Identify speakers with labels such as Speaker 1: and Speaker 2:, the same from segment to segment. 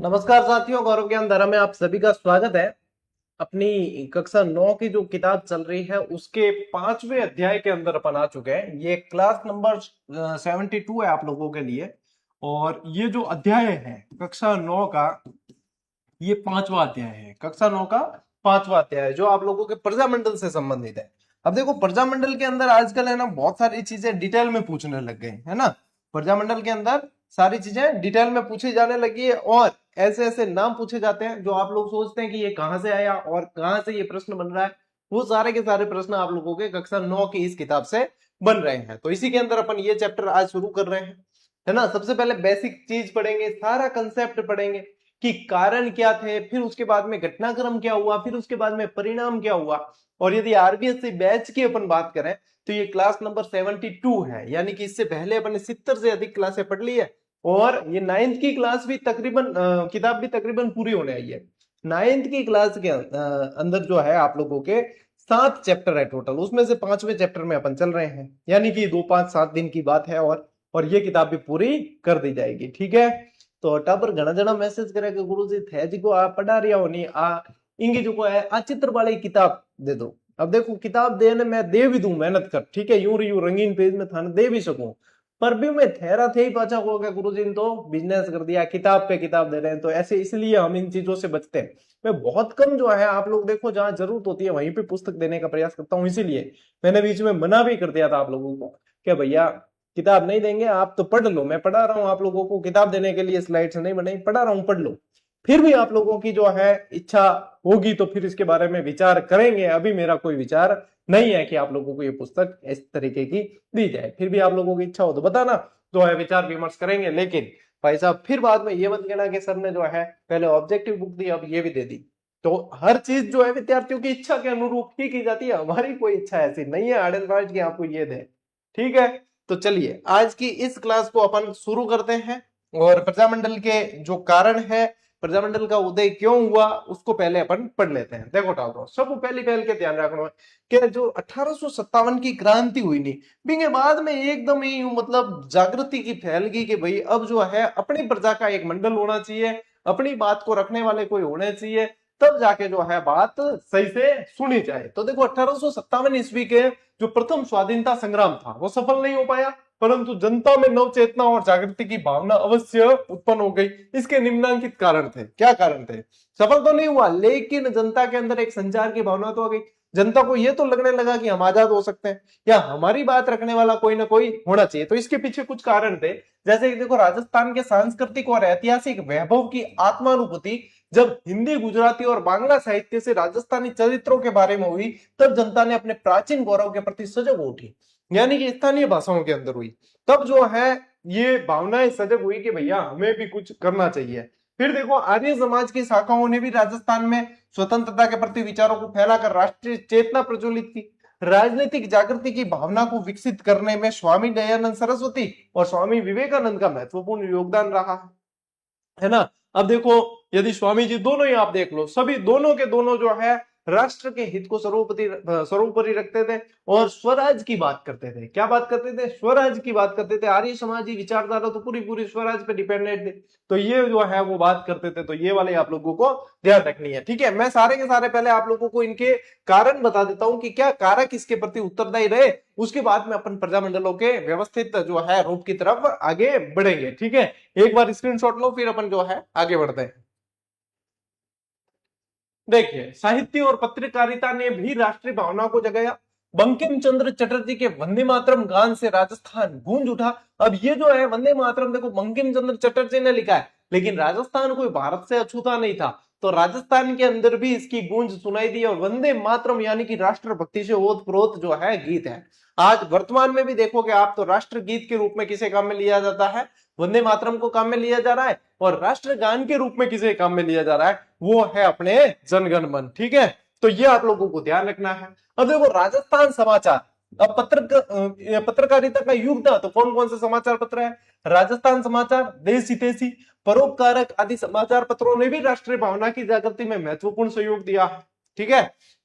Speaker 1: नमस्कार साथियों, गौरव ज्ञान धारा में आप सभी का स्वागत है। अपनी कक्षा 9 की जो किताब चल रही है उसके 5वें अध्याय के अंदर अपन आ चुके हैं। ये क्लास नंबर 72 है आप लोगों के लिए। और ये जो अध्याय है कक्षा 9 का, ये 5वां अध्याय है। कक्षा 9 का 5वां अध्याय जो आप लोगों के प्रजामंडल से संबंधित है। अब देखो, प्रजामंडल के अंदर आजकल है ना बहुत सारी चीजें डिटेल में पूछने लग गए, है ना। प्रजामंडल के अंदर सारी चीजें डिटेल में पूछी जाने लगी है और ऐसे ऐसे नाम पूछे जाते हैं जो आप लोग सोचते हैं कि ये कहां से आया और कहां से ये प्रश्न बन रहा है। वो सारे के सारे प्रश्न आप लोगों के कक्षा 9 की इस किताब से बन रहे हैं। तो इसी के अंदर अपन ये चैप्टर आज शुरू कर रहे हैं, है ना। सबसे पहले बेसिक चीज पढ़ेंगे, सारा कंसेप्ट पढ़ेंगे कि कारण क्या थे, फिर उसके बाद में घटनाक्रम क्या हुआ, फिर उसके बाद में परिणाम क्या हुआ। और यदि आरबीएससी बैच की अपन बात करें तो ये क्लास नंबर 72 है, यानी कि इससे पहले अपन ने 70 से अधिक क्लासें पढ़ ली है। और ये 9th की क्लास भी तकरीबन किताब भी तकरीबन पूरी होने आई है। 9th की क्लास के अंदर जो है आप लोगों के 7 चैप्टर है टोटल, उसमें से 5वें चैप्टर में अपन चल रहे हैं, यानी कि 2 5 7 दिन की बात है और ये किताब भी पूरी कर दी जाएगी, ठीक है। तो टापर घना जना मैसेज करे कि गुरुजी थे जी को आ पढ़ा रिया हो नहीं आ इंगी जो को है आ चित्र वाली किताब दे दो। अब देखो, किताब देने मैं दे भी दूं, मेहनत कर, ठीक है, यूं रंगीन पेज में थाने दे भी सकूं, पर भी मैं ठहरा थे ही पाचा हो गया गुरुजी ने तो बिजनेस कर दिया, किताब पे किताब दे रहे हैं। तो ऐसे इसलिए हम इन चीजों से बचते हैं। मैं बहुत कम जो है, आप लोग देखो जहां जरूरत होती है वहीं पे पुस्तक देने का प्रयास करता हूं। इसीलिए मैंने बीच में मना भी कर दिया था आप लोगों को कि भैया किताब नहीं देंगे, आप तो पढ़ लो। मैं पढ़ा रहा हूं आप लोगों को, किताब देने के लिए स्लाइड्स नहीं बनाई, पढ़ा रहा हूं, पढ़ लो। फिर भी आप लोगों की जो है इच्छा होगी तो फिर इसके बारे में विचार करेंगे। अभी मेरा कोई विचार नहीं है कि आप लोगों को ये पुस्तक इस तरीके की दी जाए। फिर भी आप लोगों की इच्छा हो तो बताना, जो है विचार विमर्श करेंगे। लेकिन भाई साहब फिर बाद में ये मत कहना कि सर ने जो है पहले ऑब्जेक्टिव बुक दी अब ये भी दे दी। तो हर चीज जो है विद्यार्थियों की इच्छा के अनुरूप ही की जाती है। हमारी कोई इच्छा ऐसी नहीं है आर्ट एंड पार्ट की आपको ये दे, ठीक है। तो चलिए आज की इस क्लास को अपन शुरू करते हैं। और प्रजामंडल के जो कारण है, प्रजामंडल का उदय क्यों हुआ, उसको पहले अपन पढ़ लेते हैं। देखो टाउटो सब पहली पहल के ध्यान रखना कि जो 1857 की क्रांति हुई नहीं बिंगे बाद में एकदम ही मतलब जागृति की फैल गई कि भाई अब जो है अपनी प्रजा का एक मंडल होना चाहिए, अपनी बात को रखने वाले कोई होने चाहिए, तब जाके जो है बात सही से सुनी जाए। तो देखो 1857 ईस्वी के जो प्रथम स्वाधीनता संग्राम था वो सफल नहीं हो पाया, परंतु जनता में नव चेतना और जागृति की भावना अवश्य उत्पन्न हो गई। इसके निम्नलिखित कारण थे। क्या कारण थे? सफल तो नहीं हुआ लेकिन जनता के अंदर एक संचार की भावना तो आ गई। जनता को यह तो लगने लगा कि हम आजाद हो सकते हैं या हमारी बात रखने वाला कोई ना कोई होना चाहिए। तो इसके पीछे कुछ कारण थे, जैसे कि देखो राजस्थान के सांस्कृतिक और ऐतिहासिक वैभव की आत्मानुभूति जब हिंदी, गुजराती और बांग्ला साहित्य से राजस्थानी चरित्रों के बारे में हुई, तब जनता ने अपने प्राचीन गौरव के प्रति सजग उठी, यानी कि स्थानीय भाषाओं के अंदर हुई। तब जो है ये भावनाएं सजग हुई कि भैया हमें भी कुछ करना चाहिए। फिर देखो आर्य समाज की शाखाओं ने भी राजस्थान में स्वतंत्रता के प्रति विचारों को फैलाकर राष्ट्रीय चेतना प्रज्वलित की। राजनीतिक जागृति की भावना को विकसित करने में स्वामी दयानंद सरस्वती और स्वामी विवेकानंद का महत्वपूर्ण योगदान रहा है ना। अब देखो, यदि स्वामी जी दोनों ही आप देख लो, सभी दोनों के दोनों जो है राष्ट्र के हित को सर्वोपरि रखते थे और स्वराज की बात करते थे। क्या बात करते थे? स्वराज की बात करते थे। आर्य समाजी विचारधारा तो पूरी पूरी स्वराज पे डिपेंडेंट थे। तो ये जो है वो बात करते थे। तो ये वाले आप लोगों को ध्यान रखनी है, ठीक है। मैं सारे के सारे पहले आप लोगों को इनके कारण बता देता हूं कि क्या कारक इसके प्रति उत्तरदायी रहे। उसके बाद में अपन प्रजामंडलों के व्यवस्थित जो है रूप की तरफ आगे बढ़ेंगे, ठीक है। एक बार स्क्रीनशॉट लो फिर अपन जो है आगे बढ़ते हैं। देखिए, साहित्य और पत्रकारिता ने भी राष्ट्रीय भावना को जगाया। बंकिम चंद्र चटर्जी के वंदे मातरम गान से राजस्थान गूंज उठा। अब ये जो है वंदे मातरम, देखो बंकिम चंद्र चटर्जी ने लिखा है, लेकिन राजस्थान कोई भारत से अछूता नहीं था, तो राजस्थान के अंदर भी इसकी गूंज सुनाई दी। और वंदे मातरम यानी कि राष्ट्रभक्ति से ओतप्रोत जो है गीत है। आज वर्तमान में भी देखोगे आप तो राष्ट्र गीत के रूप में किसे काम में लिया जाता है? वंदे मातरम को काम में लिया जा रहा है। और राष्ट्रगान के रूप में किसे काम में लिया जा रहा है? वो है अपने जनगण मन, ठीक है। तो ये आप लोगों को ध्यान रखना है। अब देखो राजस्थान समाचार, अब पत्रकारिता का युग था तो कौन कौन से समाचार पत्र है? राजस्थान समाचार, देश हितैषी, परोपकारक आदि समाचार पत्रों ने भी राष्ट्रीय भावना की जागृति में महत्वपूर्ण सहयोग दिया, ठीक है।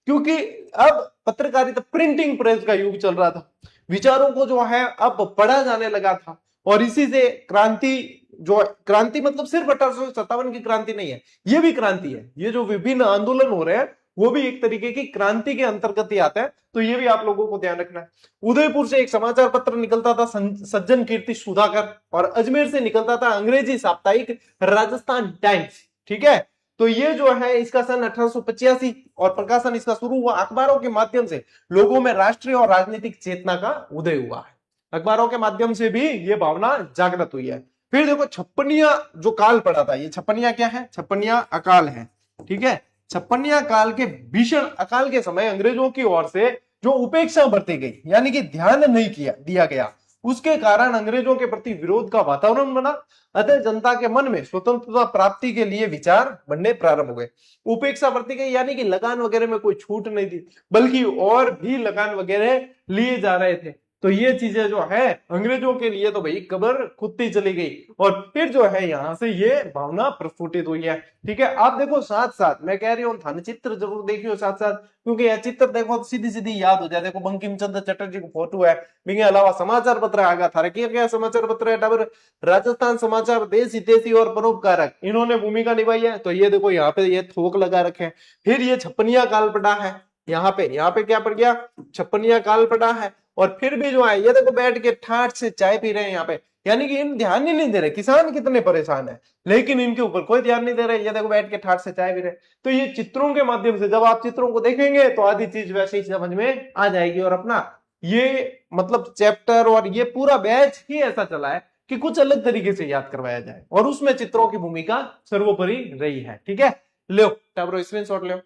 Speaker 1: क्योंकि अब पत्रकारिता, प्रिंटिंग प्रेस का युग चल रहा था, विचारों को जो है अब पढ़ा जाने लगा था और इसी से क्रांति जो क्रांति मतलब सिर्फ 1857 की क्रांति नहीं है, ये भी क्रांति है। ये जो विभिन्न आंदोलन हो रहे हैं वो भी एक तरीके की क्रांति के अंतर्गत ही आता है, तो ये भी आप लोगों को ध्यान रखना है। उदयपुर से एक समाचार पत्र निकलता था सज्जन कीर्ति सुधाकर, और अजमेर से निकलता था अंग्रेजी साप्ताहिक राजस्थान टाइम्स। ठीक है, तो ये जो है इसका सन 1885 और प्रकाशन इसका शुरू हुआ। अखबारों के माध्यम से लोगों में राष्ट्रीय और राजनीतिक चेतना का उदय हुआ है, अखबारों के माध्यम से भी ये भावना जागृत हुई है। फिर देखो छप्पनिया जो काल पड़ा था, ये छप्पनिया क्या है, छप्पनिया अकाल है। ठीक है, छप्पनिया काल के भीषण अकाल के समय अंग्रेजों की ओर से जो उपेक्षा बरती गई, यानी कि ध्यान नहीं किया दिया गया, उसके कारण अंग्रेजों के प्रति विरोध का वातावरण बना। अतः जनता के मन में स्वतंत्रता प्राप्ति के लिए विचार बनने प्रारंभ हुए। उपेक्षा बरती गई यानी कि लगान वगैरह में कोई छूट नहीं दी, बल्कि और भी लगान वगैरह लिए जा रहे थे। तो ये चीजें जो है अंग्रेजों के लिए तो भाई कब्र खुदती चली गई, और फिर जो है यहां से ये भावना प्रस्फुटित हुई है। ठीक है, आप देखो साथ साथ मैं कह रही हूँ थाने चित्र जरूर देखियो साथ साथ, क्योंकि यह चित्र देखो तो सीधी सीधी याद हो जाए। देखो बंकिम चंद्र चटर्जी को फोटो है, इसके अलावा समाचार पत्र आगा था, क्या क्या समाचार पत्र है टाबर, राजस्थान समाचार, देश हितैषी और परोपकारक, इन्होंने भूमिका निभाई है। तो ये देखो यहाँ पे ये थोक लगा रखे हैं। फिर ये छप्पनिया काल पड़ा है, यहाँ पे क्या पड़ गया, छप्पनिया काल पड़ा है। और फिर भी जो है ये देखो बैठ के ठाठ से चाय पी रहे हैं यहाँ पे, यानी कि इन ध्यान ही नहीं दे रहे, किसान कितने परेशान है लेकिन इनके ऊपर कोई ध्यान नहीं दे रहे, ये देखो बैठ के ठाठ से चाय पी रहे। तो ये चित्रों के माध्यम से जब आप चित्रों को देखेंगे तो आधी चीज वैसे ही समझ में आ जाएगी। और अपना ये मतलब चैप्टर और ये पूरा बैच ही ऐसा चला है कि कुछ अलग तरीके से याद करवाया जाए, और उसमें चित्रों की भूमिका सर्वोपरि रही है। ठीक है, लो टाबरो स्क्रीनशॉट लो,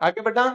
Speaker 1: आगे बढ़ा।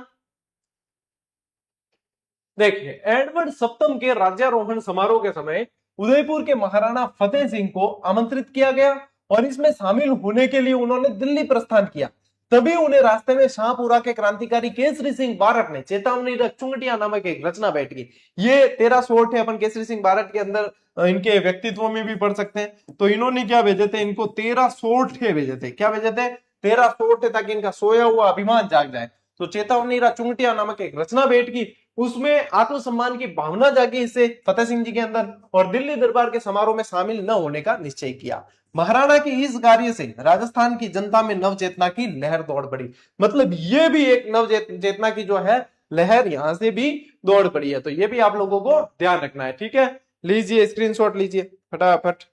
Speaker 1: देखिए एडवर्ड सप्तम के राज्यारोहण समारोह के समय उदयपुर के महाराणा फतेह सिंह को आमंत्रित किया गया, और इसमें शामिल होने के लिए उन्होंने दिल्ली प्रस्थान किया। तभी उन्हें रास्ते में शाहपुरा के क्रांतिकारी केसरी सिंह बारट ने चेतावनी चुंगटिया नामक एक रचना भेंट की। ये 13 शोर्ट है, अपन केसरी सिंह बारट के अंदर इनके व्यक्तित्व में भी पढ़ सकते हैं। तो इन्होंने क्या भेजे थे, इनको 13 शोर्ट भेजे थे। क्या भेजे थे, 13 शोर्ट, ताकि इनका सोया हुआ अभिमान जाग जाए। तो चेतावनी चुंगटिया नामक एक रचना भेंट की, उसमें आत्मसम्मान की भावना जागी इससे फतेह सिंह जी के अंदर, और दिल्ली दरबार के समारोह में शामिल न होने का निश्चय किया। महाराणा की इस कार्य से राजस्थान की जनता में नव चेतना की लहर दौड़ पड़ी। मतलब ये भी एक नव चेतना की जो है लहर यहां से भी दौड़ पड़ी है। तो ये भी आप लोगों को ध्यान रखना है। ठीक है, लीजिए स्क्रीनशॉट लीजिए फटाफट,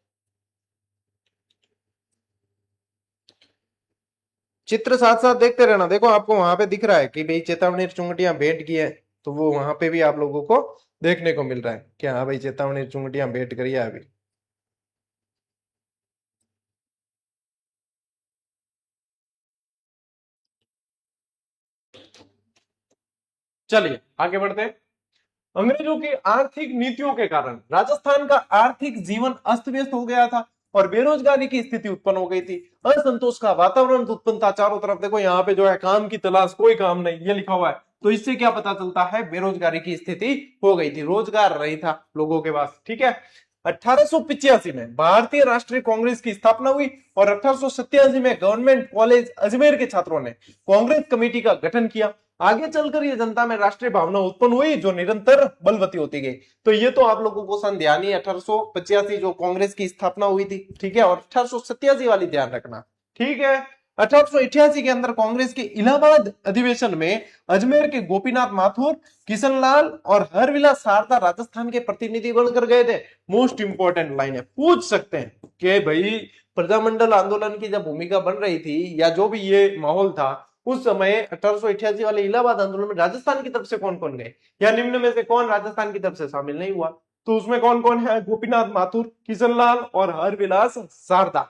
Speaker 1: चित्र साथ साथ देखते रहना। देखो आपको वहां पे दिख रहा है कि भाई चेतावनी चुंगटियां भेंट की है, तो वो वहां पे भी आप लोगों को देखने को मिल रहा है कि हाँ भाई चेतावनी चुंगटियां भेंट करी है अभी। चलिए आगे बढ़ते हैं। अंग्रेजों की आर्थिक नीतियों के कारण राजस्थान का आर्थिक जीवन अस्त व्यस्त हो गया था, और बेरोजगारी की स्थिति उत्पन्न हो गई थी। असंतोष का वातावरण उत्पन्न था चारों तरफ। देखो यहाँ पे जो है काम की तलाश, कोई काम नहीं, ये लिखा हुआ है। तो इससे क्या पता चलता है, बेरोजगारी की स्थिति हो गई थी, रोजगार नहीं था लोगों के पास। ठीक है, 1885 में भारतीय राष्ट्रीय कांग्रेस की स्थापना हुई, और 1887 में गवर्नमेंट कॉलेज अजमेर के छात्रों ने कांग्रेस कमेटी का गठन किया। आगे चलकर ये जनता में राष्ट्रीय भावना उत्पन्न हुई, जो निरंतर बलवती होती गई। तो ये तो आप लोगों को सन ध्यान ही 1885 जो कांग्रेस की स्थापना हुई थी। ठीक है, और 1887 वाली ध्यान रखना। ठीक है, 1888 के अंदर कांग्रेस के इलाहाबाद अधिवेशन में अजमेर के गोपीनाथ माथुर, किशनलाल और हरविलास शारदा राजस्थान के प्रतिनिधि बनकर गए थे। मोस्ट इंपोर्टेंट लाइन है, पूछ सकते हैं कि भाई प्रजामंडल आंदोलन की जब भूमिका बन रही थी या जो भी ये माहौल था उस समय 1888 वाले इलाहाबाद आंदोलन में राजस्थान की तरफ से कौन कौन गए, या निम्न में से कौन राजस्थान की तरफ से शामिल नहीं हुआ। तो उसमें कौन कौन है, गोपीनाथ माथुर, किशनलाल और हरविलास शारदा।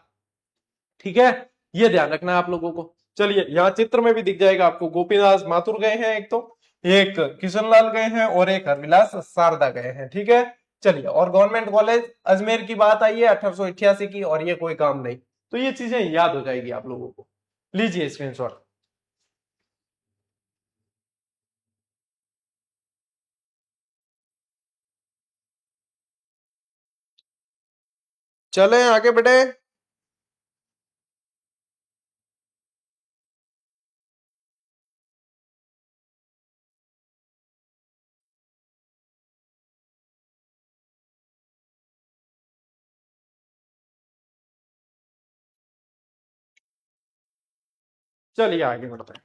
Speaker 1: ठीक है, ये ध्यान रखना है आप लोगों को। चलिए यहाँ चित्र में भी दिख जाएगा आपको, गोपीनाथ माथुर गए हैं एक, तो एक किशनलाल गए हैं और एक हरविलास शारदा गए हैं। ठीक है, चलिए, और गवर्नमेंट कॉलेज अजमेर की बात आई है 1888 की, और ये कोई काम नहीं। तो ये चीजें याद हो जाएगी आप लोगों को, लीजिए स्क्रीनशॉट। चले आगे बढ़े। चलिए आगे बढ़ते हैं।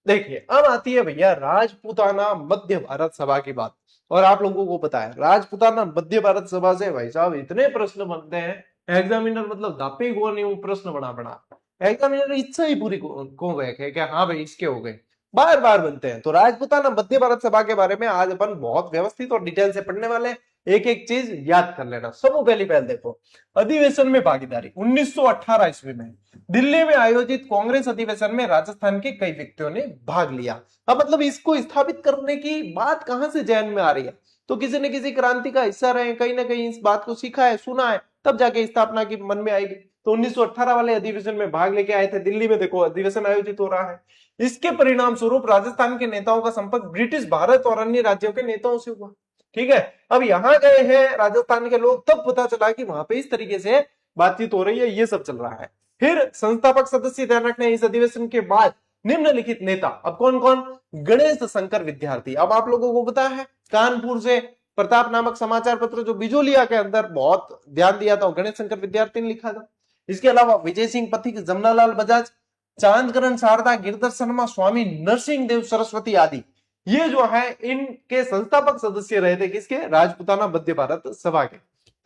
Speaker 1: देखिए अब आती है भैया राजपूताना मध्य भारत सभा की बात। और आप लोगों को पता है राजपूताना मध्य भारत सभा से भाई साहब इतने प्रश्न बनते हैं, एग्जामिनर मतलब दापे को नहीं वो प्रश्न बना एग्जामिनर इच्छा ही पूरी को गए कि हाँ भाई इसके हो गए, बार बार बनते हैं। तो राजपूताना मध्य भारत सभा के बारे में आज अपन बहुत व्यवस्थित और डिटेल से पढ़ने वाले हैं। एक एक चीज याद कर लेना। सब पहले देखो, अधिवेशन में भागीदारी 1918 ईस्वी में दिल्ली में आयोजित कांग्रेस अधिवेशन में राजस्थान के कई व्यक्तियों ने भाग लिया। अब मतलब इसको स्थापित करने की बात कहां से जहन में आ रही है? तो किसी न किसी क्रांति का हिस्सा रहे, कहीं ना कहीं इस बात को सीखा है, सुना है, तब जाके स्थापना की मन में आएगी। तो 1918 वाले अधिवेशन में भाग लेके आए थे दिल्ली में। देखो अधिवेशन आयोजित हो रहा है। इसके परिणाम स्वरूप राजस्थान के नेताओं का संपर्क ब्रिटिश भारत और अन्य राज्यों के नेताओं से हुआ। ठीक है, अब यहां गए हैं राजस्थान के लोग, तब पता चला कि वहां पे इस तरीके से बातचीत हो रही है, ये सब चल रहा है। फिर संस्थापक सदस्य ध्यान रखने इस अधिवेशन के बाद निम्नलिखित नेता, अब कौन कौन? गणेश शंकर विद्यार्थी। अब आप लोगों को पता है कानपुर से प्रताप नामक समाचार पत्र जो बिजोलिया के अंदर बहुत ध्यान दिया था, गणेश शंकर विद्यार्थी ने लिखा था। इसके अलावा विजय सिंह पथिक, जमनालाल बजाज, चांदकरण शारदा, गिरधर शर्मा, स्वामी नरसिंह देव सरस्वती आदि ये जो है इनके संस्थापक सदस्य रहे थे किसके? राजपूताना मध्य भारत सभा के।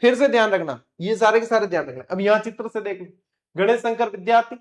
Speaker 1: फिर से ध्यान रखना, ये सारे के सारे ध्यान रखना। अब यहां चित्र से देख लो, गणेश शंकर विद्यार्थी,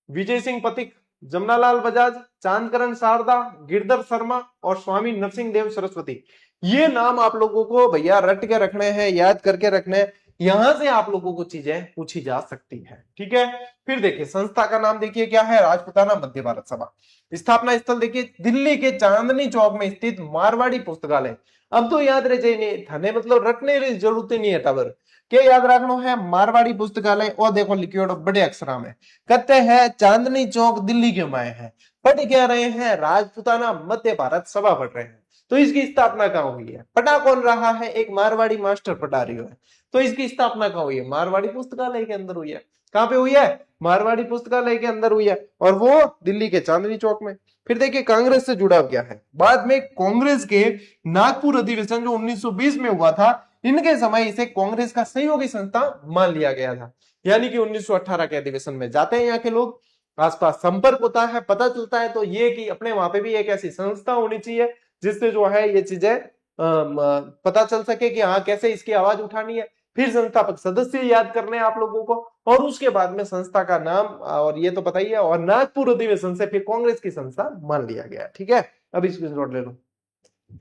Speaker 1: विजय सिंह पथिक, जमनालाल बजाज, चांदकरण शारदा, गिरधर शर्मा और स्वामी नरसिंह देव सरस्वती, ये नाम आप लोगों को भैया रट के रखने हैं, याद करके रखने हैं। यहां से आप लोगों को चीजें पूछी जा सकती है। ठीक है, फिर देखिए संस्था का नाम देखिए क्या है? राजपूताना मध्य भारत सभा। स्थापना स्थल देखिए दिल्ली के चांदनी चौक में स्थित मारवाड़ी पुस्तकालय। अब तो याद रह जाए, थाने मतलब रटने की जरूरत नहीं है टावर, क्या याद रखना है? मारवाड़ी पुस्तकालय। और देखो लिखियो बड़े अक्षरा में कहते हैं चांदनी चौक दिल्ली के माए हैं। पढ़ क्या रहे हैं? राजपूताना मध्य भारत सभा पढ़ रहे हैं। तो इसकी स्थापना कहाँ हुई है? पढ़ा कौन रहा है? एक मारवाड़ी मास्टर पढ़ा रही है। तो इसकी स्थापना कहाँ हुई है? मारवाड़ी पुस्तकालय के अंदर हुई है। कहां पे हुई है? मारवाड़ी पुस्तकालय के अंदर हुई है, और वो दिल्ली के चांदनी चौक में। फिर देखिए कांग्रेस से जुड़ा गया है। बाद में कांग्रेस के नागपुर अधिवेशन जो 1920 में हुआ था, इनके समय इसे कांग्रेस का सहयोगी संस्था मान लिया गया था। यानी कि 1918 के अधिवेशन में जाते हैं यहाँ के लोग, आसपास संपर्क होता है, पता चलता है तो ये कि अपने वहां पे भी एक ऐसी संस्था होनी चाहिए जिससे जो है ये चीजें पता चल सके कि हाँ कैसे इसकी आवाज उठानी है। फिर संस्थापक सदस्य याद करने आप लोगों को, और उसके बाद में संस्था का नाम, और ये तो पता ही है। और नागपुर अधिवेशन से फिर कांग्रेस की संस्था मान लिया गया। ठीक है, अब स्क्रीनशॉट ले लो।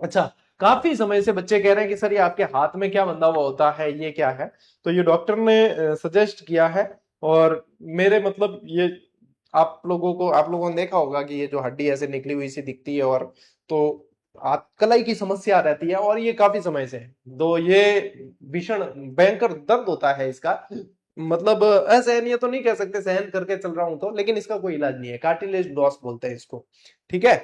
Speaker 1: अच्छा, काफी समय से बच्चे कह रहे हैं कि सर ये आपके हाथ में क्या बंधा हुआ होता है, ये क्या है? तो ये डॉक्टर ने सजेस्ट किया है, और मेरे मतलब ये आप लोगों ने देखा होगा कि ये जो हड्डी ऐसे निकली हुई सी दिखती है, और तो कलाई की समस्या रहती है, और ये काफी समय से है। तो ये भीषण भयंकर दर्द होता है इसका, मतलब असहनीय तो नहीं कह सकते, सहन करके चल रहा हूं तो, लेकिन इसका कोई इलाज नहीं है। कार्टिलेज लॉस बोलते हैं इसको। ठीक है,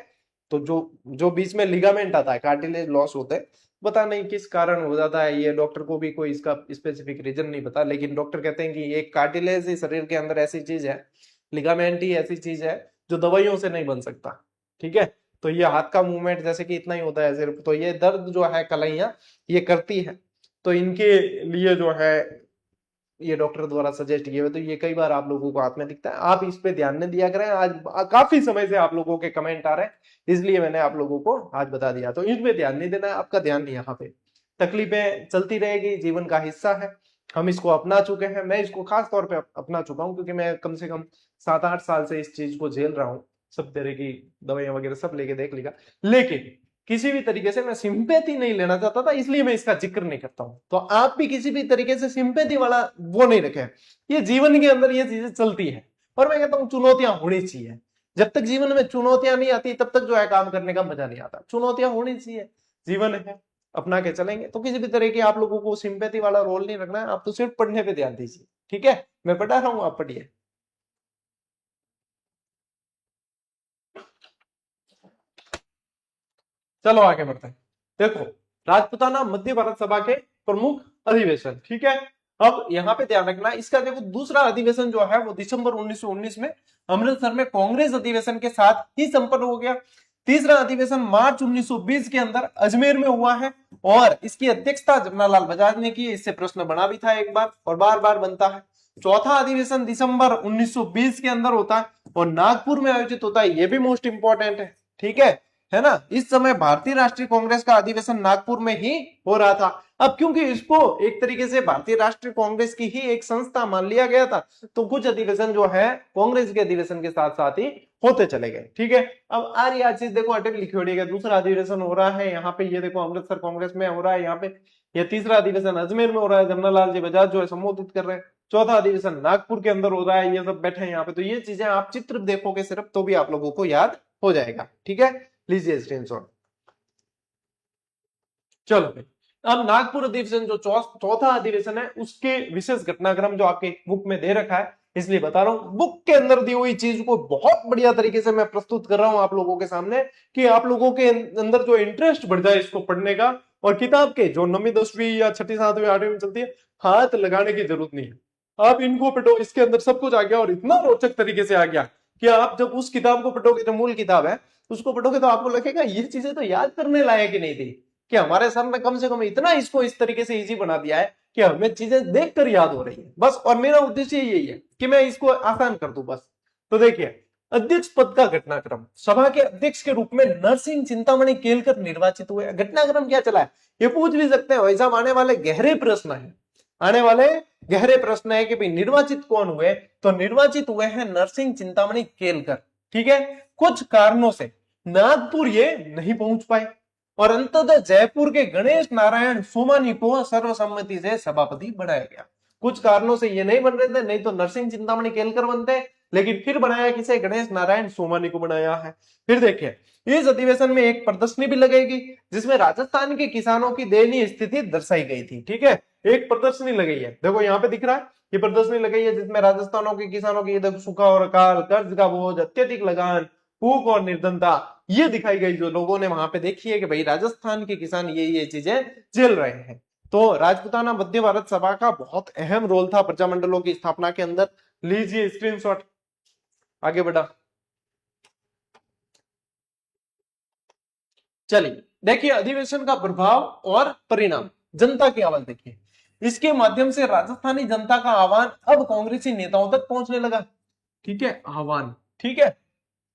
Speaker 1: तो जो जो बीच में लिगामेंट आता है, कार्टिलेज लॉस होते हैं। पता नहीं किस कारण हो जाता है, ये डॉक्टर को भी कोई इसका स्पेसिफिक रीजन नहीं पता, लेकिन डॉक्टर कहते हैं कि एक कार्टिलेज ही शरीर के अंदर ऐसी चीज है, लिगामेंट ही ऐसी चीज है जो दवाइयों से नहीं बन सकता। ठीक है, तो ये हाथ का मूवमेंट जैसे कि इतना ही होता है सिर्फ, तो ये दर्द जो है कलाइयां ये करती है, तो इनके लिए जो है ये डॉक्टर द्वारा सजेस्ट किए हुए। तो ये कई बार आप लोगों को हाथ में दिखता है, आप इस पे ध्यान नहीं दिया करें। आज काफी समय से आप लोगों के कमेंट आ रहे हैं, इसलिए मैंने आप लोगों को आज बता दिया। तो इसमें ध्यान नहीं देना है, आपका ध्यान नहीं यहाँ पे। तकलीफें चलती रहेगी, जीवन का हिस्सा है, हम इसको अपना चुके हैं। मैं इसको खास तौर पे अपना चुका हूँ, क्योंकि मैं कम से कम 7-8 साल से इस चीज को झेल रहा हूँ। सब तरह की दवाइयां वगैरह सब लेके देख लिया, लेकिन किसी भी तरीके से मैं सिंपैथी नहीं लेना चाहता था, इसलिए मैं इसका जिक्र नहीं करता हूं। तो आप भी किसी भी तरीके से सिंपैथी वाला वो नहीं रखें। ये जीवन के अंदर ये चीजें चलती है, और मैं कहता हूं चुनौतियां होनी चाहिए। जब तक जीवन में चुनौतियां नहीं आती तब तक जो है काम करने का मजा नहीं आता। चुनौतियां होनी चाहिए, जीवन है, अपना के चलेंगे। तो किसी भी तरह की आप लोगों को सिंपैथी वाला रोल नहीं रखना है, आप तो सिर्फ पढ़ने पे ध्यान दीजिए। ठीक है, मैं पढ़ा रहा हूं, आप पढ़िए। चलो आगे बढ़ते हैं। देखो राजपूताना मध्य भारत सभा के प्रमुख अधिवेशन। ठीक है, अब यहाँ पे ध्यान रखना, इसका देखो दूसरा अधिवेशन जो है वो दिसंबर 1919 में अमृतसर में कांग्रेस अधिवेशन के साथ ही संपन्न हो गया। तीसरा अधिवेशन मार्च 1920 के अंदर अजमेर में हुआ है, और इसकी अध्यक्षता जमनालाल बजाज ने की। इससे प्रश्न बना भी था एक बार, और बार बार बनता है। चौथा अधिवेशन दिसंबर 1920 के अंदर होता है, और नागपुर में आयोजित होता है, ये भी मोस्ट इंपॉर्टेंट है। है ना। इस समय भारतीय राष्ट्रीय कांग्रेस का अधिवेशन नागपुर में ही हो रहा था। अब क्योंकि इसको एक तरीके से भारतीय राष्ट्रीय कांग्रेस की ही एक संस्था मान लिया गया था, तो कुछ अधिवेशन जो है कांग्रेस के अधिवेशन के साथ साथ ही होते चले गए। ठीक है। अब आ रही चीज देखो, अटक लिखी हुई है, दूसरा अधिवेशन हो रहा है यहाँ पे, ये देखो अमृतसर कांग्रेस में हो रहा है यहाँ पे, ये तीसरा अधिवेशन अजमेर में हो रहा है, जमनालाल जी बजाज जो है संबोधित कर रहे हैं, चौथा अधिवेशन नागपुर के अंदर हो रहा है, ये सब बैठे हैं यहाँ पे। तो ये चीजें आप चित्र देखोगे सिर्फ तो भी आप लोगों को याद हो जाएगा। ठीक है, लीजिए स्क्रीनशॉट। चलो भाई, अब नागपुर अधिवेशन जो चौथा अधिवेशन है, उसके विशेष घटनाक्रम जो आपके बुक में दे रखा है, इसलिए बता रहा हूं। बुक के अंदर दी हुई चीज को बहुत बढ़िया तरीके से मैं प्रस्तुत कर रहा हूं आप लोगों के सामने, कि आप लोगों के अंदर जो इंटरेस्ट बढ़ जाए इसको पढ़ने का। और किताब के जो 9वीं 10वीं या 6ठी 7वीं 8वीं में चलती है, हाथ लगाने की जरूरत नहीं है। आप इनको पढ़ो, इसके अंदर सब कुछ आ गया, और इतना रोचक तरीके से आ गया कि आप जब उस किताब को पढ़ोगे, जो मूल किताब है उसको पढ़ोगे, तो आपको लगेगा ये चीजें तो याद करने लायक ही नहीं थी, कि हमारे सर ने कम से कम इतना इसको इस तरीके से इजी बना दिया है कि हमें चीजें देखकर याद हो रही है बस। और मेरा उद्देश्य यही है कि मैं इसको आसान कर दूं बस। तो देखिए, अध्यक्ष पद का घटनाक्रम, सभा के अध्यक्ष के रूप में नरसिंह चिंतामणि केलकर निर्वाचित हुए। घटनाक्रम क्या चला है ये पूछ भी सकते हैं भाई साहब, आने वाले गहरे प्रश्न है, आने वाले गहरे प्रश्न है कि भाई निर्वाचित कौन हुए, तो निर्वाचित हुए हैं नरसिंह चिंतामणि केलकर। ठीक है, कुछ कारणों से नागपुर ये नहीं पहुंच पाए, और अंततः जयपुर के गणेश नारायण सोमानी को सर्वसम्मति से सभापति बनाया गया। कुछ कारणों से ये नहीं बन रहे थे, नहीं तो नरसिंह चिंतामणि केलकर बनते, लेकिन फिर बनाया किसे, गणेश नारायण सोमानी को बनाया है। फिर देखिए, इस अधिवेशन में एक प्रदर्शनी भी लगेगी, जिसमें राजस्थान के किसानों की दयनीय स्थिति दर्शाई गई थी। ठीक है, एक प्रदर्शनी लगी है, देखो यहाँ पे दिख रहा है, ये प्रदर्शनी लगाई है, जिसमें राजस्थानों के किसानों की सूखा और अकाल, कर्ज का बोझ, अत्यधिक लगान, भूख और निर्धनता ये दिखाई गई, जो लोगों ने वहां पे देखी है कि भाई राजस्थान के किसान ये चीजें झेल रहे हैं। तो राजपूताना मध्य भारत सभा का बहुत अहम रोल था प्रजामंडलों की स्थापना के अंदर। लीजिए स्क्रीनशॉट, आगे बढ़ा। चलिए देखिए, अधिवेशन का प्रभाव और परिणाम, जनता की आवाज देखिए। इसके माध्यम से राजस्थानी जनता का आह्वान अब कांग्रेसी नेताओं तक पहुंचने लगा। ठीक है, आह्वान, ठीक है,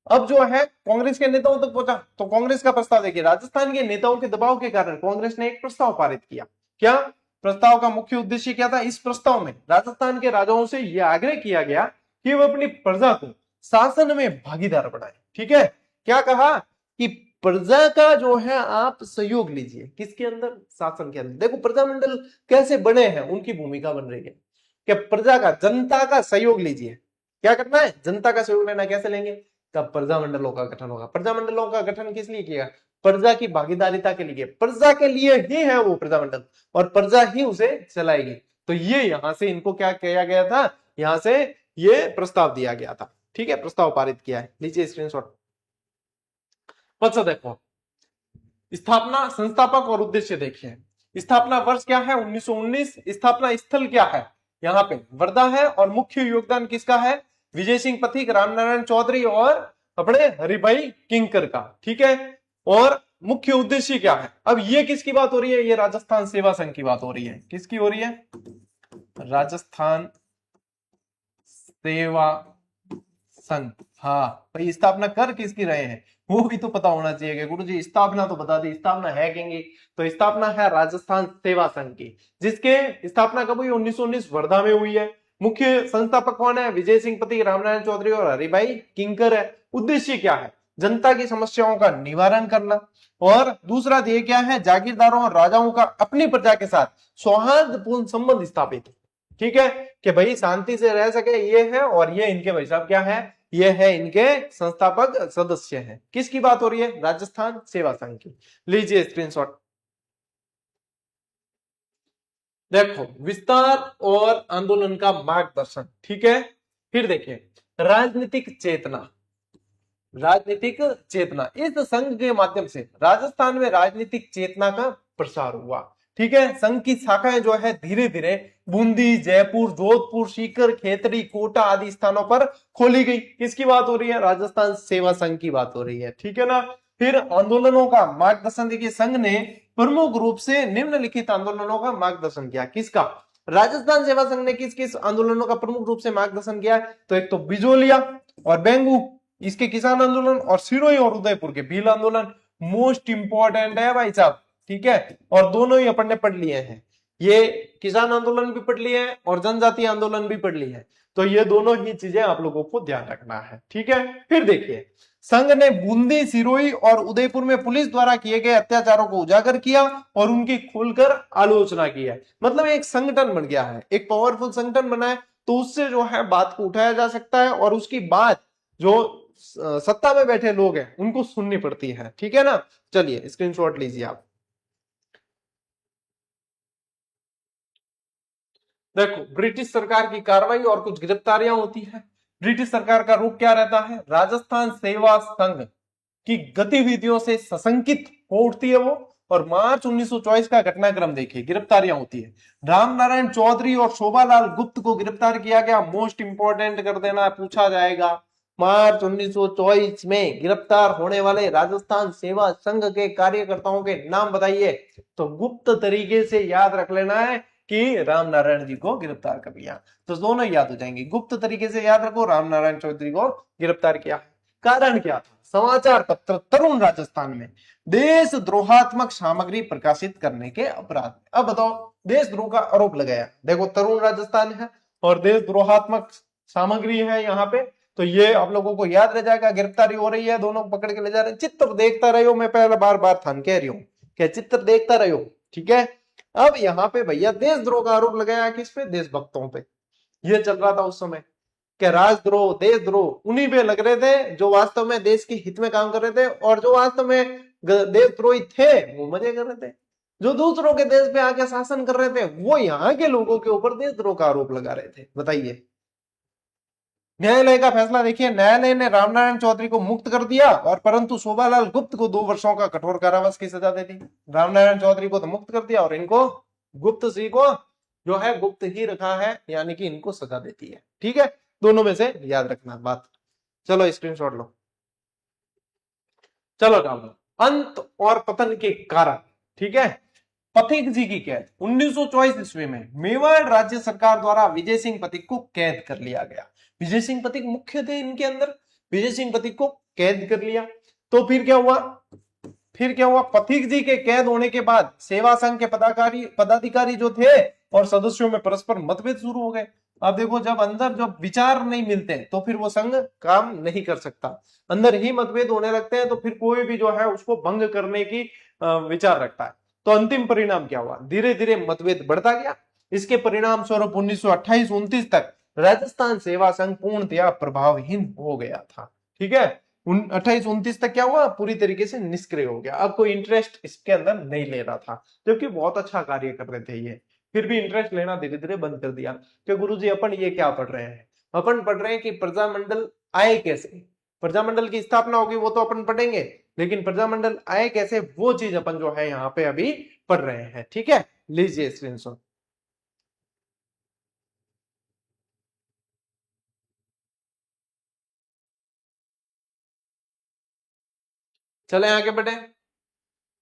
Speaker 1: अब जो है कांग्रेस के नेताओं तक पहुंचा। तो कांग्रेस का प्रस्ताव देखिए, राजस्थान के नेताओं के दबाव के कारण कांग्रेस ने एक प्रस्ताव पारित किया। क्या प्रस्ताव का मुख्य उद्देश्य क्या था? इस प्रस्ताव में राजस्थान के राजाओं से यह आग्रह किया गया कि वह अपनी प्रजा को शासन में भागीदार बनाए। ठीक है, क्या कहा कि प्रजा का जो है आप सहयोग लीजिए, किसके अंदर? शासन के अंदर। देखो प्रजामंडल कैसे बने हैं, उनकी भूमिका बन रही है कि प्रजा का, जनता का सहयोग लीजिए। क्या करना है? जनता का सहयोग लेना। कैसे लेंगे? तब प्रजामंडलों का गठन होगा। प्रजामंडलों का गठन किस लिए किया? प्रजा की भागीदारिता के लिए, प्रजा के लिए ही है वो प्रजामंडल, और प्रजा ही उसे चलाएगी। तो ये यहां से इनको क्या किया गया था, यहां से ये प्रस्ताव दिया गया था। ठीक है, प्रस्ताव पारित किया है, लीजिए स्क्रीनशॉट। बच्चा देखो, स्थापना, संस्थापक और उद्देश्य देखिए। स्थापना वर्ष क्या है? 1919। स्थापना स्थल क्या है? यहाँ पे वर्धा है, और मुख्य योगदान किसका है? विजय सिंह पथिक, रामनारायण चौधरी और अपने हरिभाई किंकर का। ठीक है, और मुख्य उद्देश्य क्या है? अब ये किसकी बात हो रही है? ये राजस्थान सेवा संघ की बात हो रही है। किसकी हो रही है? राजस्थान सेवा संघ। हाँ भाई, स्थापना कर किसकी रहे हैं वो भी तो पता होना चाहिए कि गुरु जी स्थापना तो बता दी, स्थापना है कहेंगे, तो स्थापना है राजस्थान सेवा संघ की, जिसके स्थापना कब हुई? 1919 वर्धा में हुई है। मुख्य संस्थापक कौन है? विजय सिंह पति, रामनारायण चौधरी और हरिभाई किंकर है। उद्देश्य क्या है? जनता की समस्याओं का निवारण करना। और दूसरा ध्येय क्या है? जागीरदारों और राजाओं का अपनी प्रजा के साथ सौहार्दपूर्ण संबंध स्थापित। ठीक है, कि भाई शांति से रह सके, ये है। और ये इनके भाई साहब क्या है? ये है इनके संस्थापक सदस्य हैं। किसकी बात हो रही है? राजस्थान सेवा संघ की। लीजिए स्क्रीनशॉट। देखो, विस्तार और आंदोलन का मार्गदर्शन। ठीक है, फिर देखिए, राजनीतिक चेतना। राजनीतिक चेतना, इस संघ के माध्यम से राजस्थान में राजनीतिक चेतना का प्रसार हुआ। ठीक है, संघ की शाखाएं जो है धीरे धीरे बूंदी, जयपुर, जोधपुर, सीकर, खेतड़ी, कोटा आदि स्थानों पर खोली गई। किसकी बात हो रही है? राजस्थान सेवा संघ की बात हो रही है। ठीक है ना। फिर आंदोलनों का मार्गदर्शन देखिए, संघ ने प्रमुख रूप से निम्नलिखित आंदोलनों का मार्गदर्शन किया। किसका? राजस्थान सेवा संघ ने किस किस आंदोलनों का प्रमुख रूप से मार्गदर्शन किया? तो एक तो बिजोलिया, और बेंगू इसके किसान आंदोलन, और सिरोही और उदयपुर के भील आंदोलन मोस्ट इंपॉर्टेंट है भाई साहब, ठीक है। और दोनों ही अपन ने पढ़ लिए हैं, ये किसान आंदोलन भी पढ़ लिए हैं और जनजातीय आंदोलन भी पढ़ लिए हैं, तो ये दोनों ही चीजें आप लोगों को ध्यान रखना है, ठीक है। फिर देखिए, संघ ने बूंदी, सिरोही और उदयपुर में पुलिस द्वारा किए गए अत्याचारों को उजागर किया और उनकी खुलकर आलोचना की है। मतलब एक संगठन बन गया है, एक पावरफुल संगठन बना है, तो उससे जो है बात को उठाया जा सकता है और उसकी बात जो सत्ता में बैठे लोग हैं उनको सुननी पड़ती है, ठीक है ना। चलिए स्क्रीनशॉट लीजिए आप। देखो, ब्रिटिश सरकार की कार्रवाई और कुछ गिरफ्तारियां होती है। ब्रिटिश सरकार का रुख क्या रहता है, राजस्थान सेवा संघ की गतिविधियों से सशंकित हो उठती है वो, और मार्च 1924 का घटनाक्रम देखिए, गिरफ्तारियां होती है। रामनारायण चौधरी और शोभालाल गुप्त को गिरफ्तार किया गया, मोस्ट इंपोर्टेंट कर देना, पूछा जाएगा। मार्च 1924 में गिरफ्तार होने वाले राजस्थान सेवा संघ के कार्यकर्ताओं के नाम बताइए, तो गुप्त तरीके से याद रख लेना है कि रामनारायण जी को गिरफ्तार कर लिया, तो दोनों याद हो जाएंगे। गुप्त तरीके से याद रखो, रामनारायण चौधरी को गिरफ्तार किया। कारण क्या था, समाचार पत्र तरुण राजस्थान में देशद्रोहात्मक सामग्री प्रकाशित करने के अपराध। अब बताओ, देशद्रोह का आरोप लगाया, देखो तरुण राजस्थान है और देशद्रोहात्मक सामग्री है यहाँ पे, तो ये आप लोगों को याद रह जाएगा। गिरफ्तारी हो रही है, दोनों पकड़ के ले जा रहे हैं। चित्र देखता रहो, मैं पहले बार बार थान कह रही हूँ क्या, चित्र देखता रहो, ठीक है। अब यहाँ पे भैया देशद्रोह का आरोप लगाया किस पे, देशभक्तों पे। ये चल रहा था उस समय, क्या राजद्रोह, देशद्रोह उन्हीं पे लग रहे थे जो वास्तव में देश के हित में काम कर रहे थे, और जो वास्तव में देशद्रोही थे वो मजे कर रहे थे। जो दूसरों के देश पे आके शासन कर रहे थे वो यहाँ के लोगों के ऊपर देशद्रोह का आरोप लगा रहे थे। बताइए, न्यायालय का फैसला देखिए, न्यायालय ने रामनारायण चौधरी को मुक्त कर दिया, और परंतु शोभालाल गुप्त को 2 वर्षों का कठोर कारावास की सजा दे दी। रामनारायण चौधरी को तो मुक्त कर दिया और इनको, गुप्त सिंह को जो है गुप्त ही रखा है, यानी कि इनको सजा देती है, ठीक है। दोनों में से याद रखना बात। चलो स्क्रीनशॉट लो। चलो डालो, अंत और पतन के कारण, ठीक है। पथिक जी की कैद 1924 ईस्वी में मेवाड़ राज्य सरकार द्वारा विजय सिंह पथिक को कैद कर लिया गया। विजय सिंह पथिक मुख्य थे इनके अंदर, विजय सिंह पथिक को कैद कर लिया। तो फिर क्या हुआ, पथिक जी के कैद होने के बाद सेवा संघ के पदाधिकारी जो थे और सदस्यों में परस्पर मतभेद शुरू हो गए। अब देखो, जब अंदर जब विचार नहीं मिलते तो फिर वो संघ काम नहीं कर सकता, अंदर ही मतभेद होने लगते हैं तो फिर कोई भी जो है उसको भंग करने की विचार रखता है। तो अंतिम परिणाम क्या हुआ, धीरे धीरे मतभेद बढ़ता गया। इसके परिणाम स्वरूप 1928-29 तक राजस्थान सेवा संघ पूर्णतया प्रभावहीन हो गया था, ठीक है। 28-29 तक क्या हुआ, पूरी तरीके से निष्क्रिय हो गया। अब कोई इंटरेस्ट इसके अंदर नहीं ले रहा था, जबकि बहुत अच्छा कार्य कर रहे थे ये, फिर भी इंटरेस्ट लेना धीरे धीरे बंद कर दिया कि गुरुजी अपन ये क्या पढ़ रहे हैं, अपन पढ़ रहे हैं कि प्रजामंडल आए कैसे, प्रजामंडल की स्थापना होगी वो तो अपन पढ़ेंगे, लेकिन प्रजामंडल आए कैसे वो चीज अपन जो है यहाँ पे अभी पढ़ रहे हैं, ठीक है। लीजिए स्क्रीनशॉट। चले आगे बढ़े,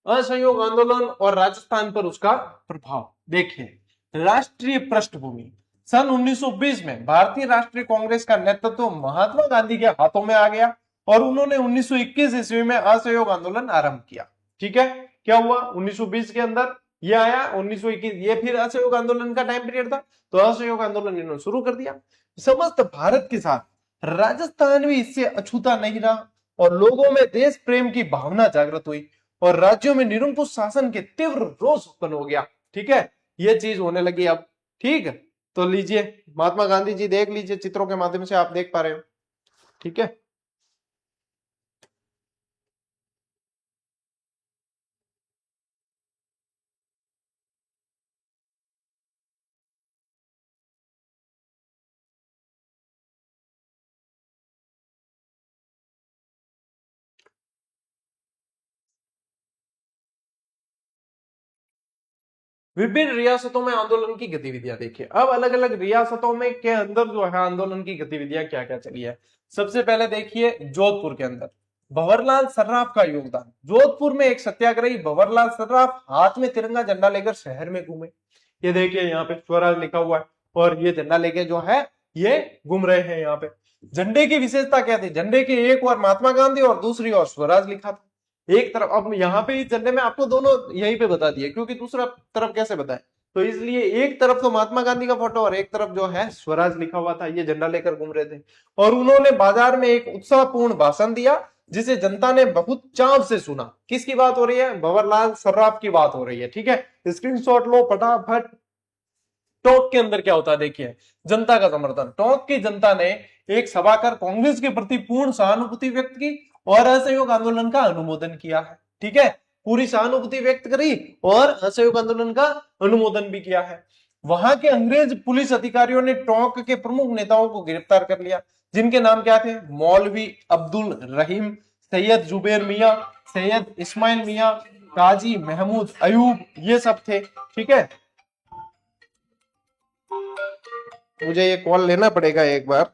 Speaker 1: असहयोग आंदोलन और राजस्थान पर उसका प्रभाव देखिए। राष्ट्रीय पृष्ठभूमि, सन 1920 में भारतीय राष्ट्रीय कांग्रेस का नेतृत्व महात्मा गांधी के हाथों में आ गया और उन्होंने 1921 ईस्वी में असहयोग आंदोलन आरंभ किया, ठीक है। क्या हुआ, 1920 के अंदर ये आया, 1921 ये फिर असहयोग आंदोलन का टाइम पीरियड था, तो असहयोग आंदोलन इन्होंने शुरू कर दिया। समस्त भारत के साथ राजस्थान भी इससे अछूता नहीं रहा और लोगों में देश प्रेम की भावना जागृत हुई और राज्यों में निरंकुश शासन के तीव्र रोष उत्पन्न हो गया, ठीक है। ये चीज होने लगी अब, ठीक है। तो लीजिए, महात्मा गांधी जी देख लीजिए, चित्रों के माध्यम से आप देख पा रहे हो, ठीक है। विभिन्न रियासतों में आंदोलन की गतिविधियां देखिए। अब अलग अलग रियासतों में के अंदर जो है आंदोलन की गतिविधियां क्या क्या चली है। सबसे पहले देखिए जोधपुर के अंदर भंवरलाल सर्राफ का योगदान। जोधपुर में एक सत्याग्रही भंवरलाल सर्राफ हाथ में तिरंगा झंडा लेकर शहर में घूमे। ये देखिए यहाँ पे स्वराज लिखा हुआ है और ये झंडा लेके जो है ये घूम रहे हैं यहाँ पे। झंडे की विशेषता क्या थी, झंडे के एक ओर महात्मा गांधी और दूसरी ओर स्वराज लिखा था। एक तरफ, अब यहाँ पे इस झंडे में आपको दोनों यहीं पे बता दिए, क्योंकि दूसरा तरफ कैसे बताए, तो इसलिए एक तरफ तो महात्मा गांधी का फोटो और एक तरफ जो है स्वराज लिखा हुआ था। ये झंडा लेकर घूम रहे थे और उन्होंने बाजार में एक उत्साहपूर्ण भाषण दिया जिसे जनता ने बहुत चाव से सुना। किसकी बात हो रही है, भंवरलाल सर्राफ की बात हो रही है। ठीक है, स्क्रीनशॉट लो फटाफट। टोंक के अंदर क्या होता है देखिए, जनता का समर्थन। टोंक की जनता ने एक सभा कर कांग्रेस के प्रति पूर्ण सहानुभूति व्यक्त की और असहयोग आंदोलन का अनुमोदन किया है। ठीक है, पूरी सहानुभूति व्यक्त करी और असहयोग आंदोलन का अनुमोदन भी किया है। वहां के अंग्रेज पुलिस अधिकारियों ने टोंक के प्रमुख नेताओं को गिरफ्तार कर लिया, जिनके नाम क्या थे, मौलवी अब्दुल रहीम, सैयद जुबैर मियां, सैयद इस्माइल मियां, काजी महमूद अयूब, ये सब थे। ठीक है, मुझे ये कॉल लेना पड़ेगा एक बार।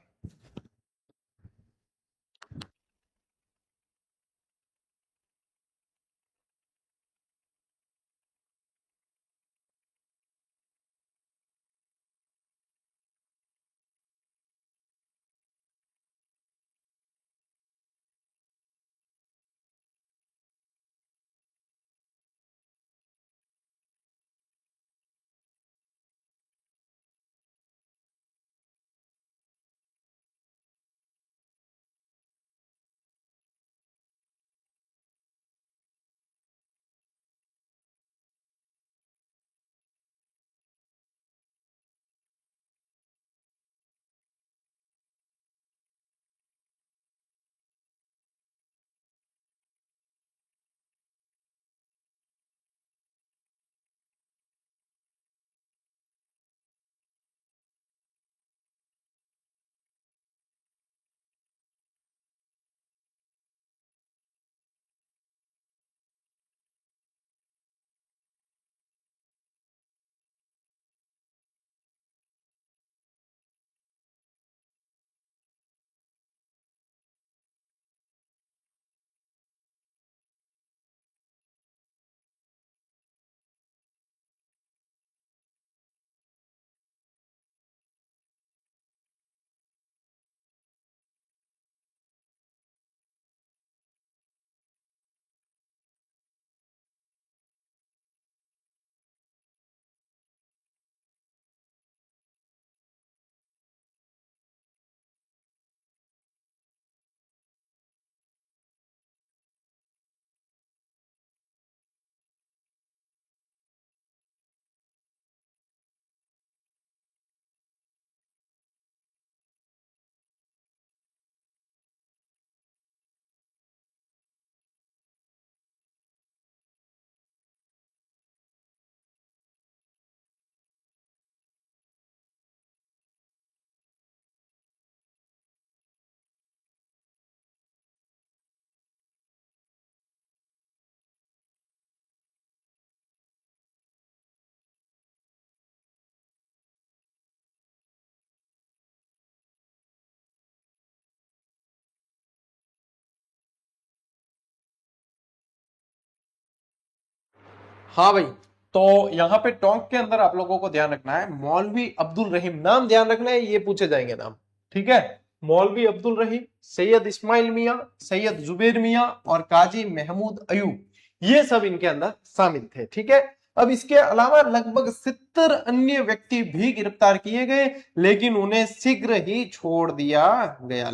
Speaker 1: हाँ भाई, तो यहाँ पे टोंक के अंदर आप लोगों को ध्यान रखना है, मौलवी अब्दुल रहीम, नाम ध्यान रखना है, ये पूछे जाएंगे नाम। ठीक है, मौलवी अब्दुल रहीम, सैयद इस्माइल मियां, सैयद जुबैर मियां और काजी महमूद अयूब, ये सब इनके अंदर शामिल थे। ठीक है, अब इसके अलावा लगभग 70 अन्य व्यक्ति भी गिरफ्तार किए गए, लेकिन उन्हें शीघ्र ही छोड़ दिया गया,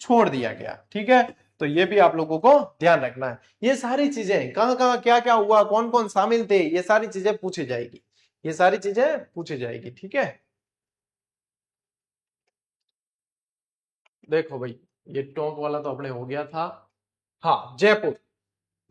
Speaker 1: छोड़ दिया गया। ठीक है, तो ये भी आप लोगों को ध्यान रखना है। ये सारी चीजें कहां कहां क्या क्या हुआ, कौन कौन शामिल थे, ये सारी चीजें पूछी जाएगी, ये सारी चीजें पूछी जाएगी। ठीक है, देखो भाई, ये टोंक वाला तो अपने हो गया था। हाँ, जयपुर,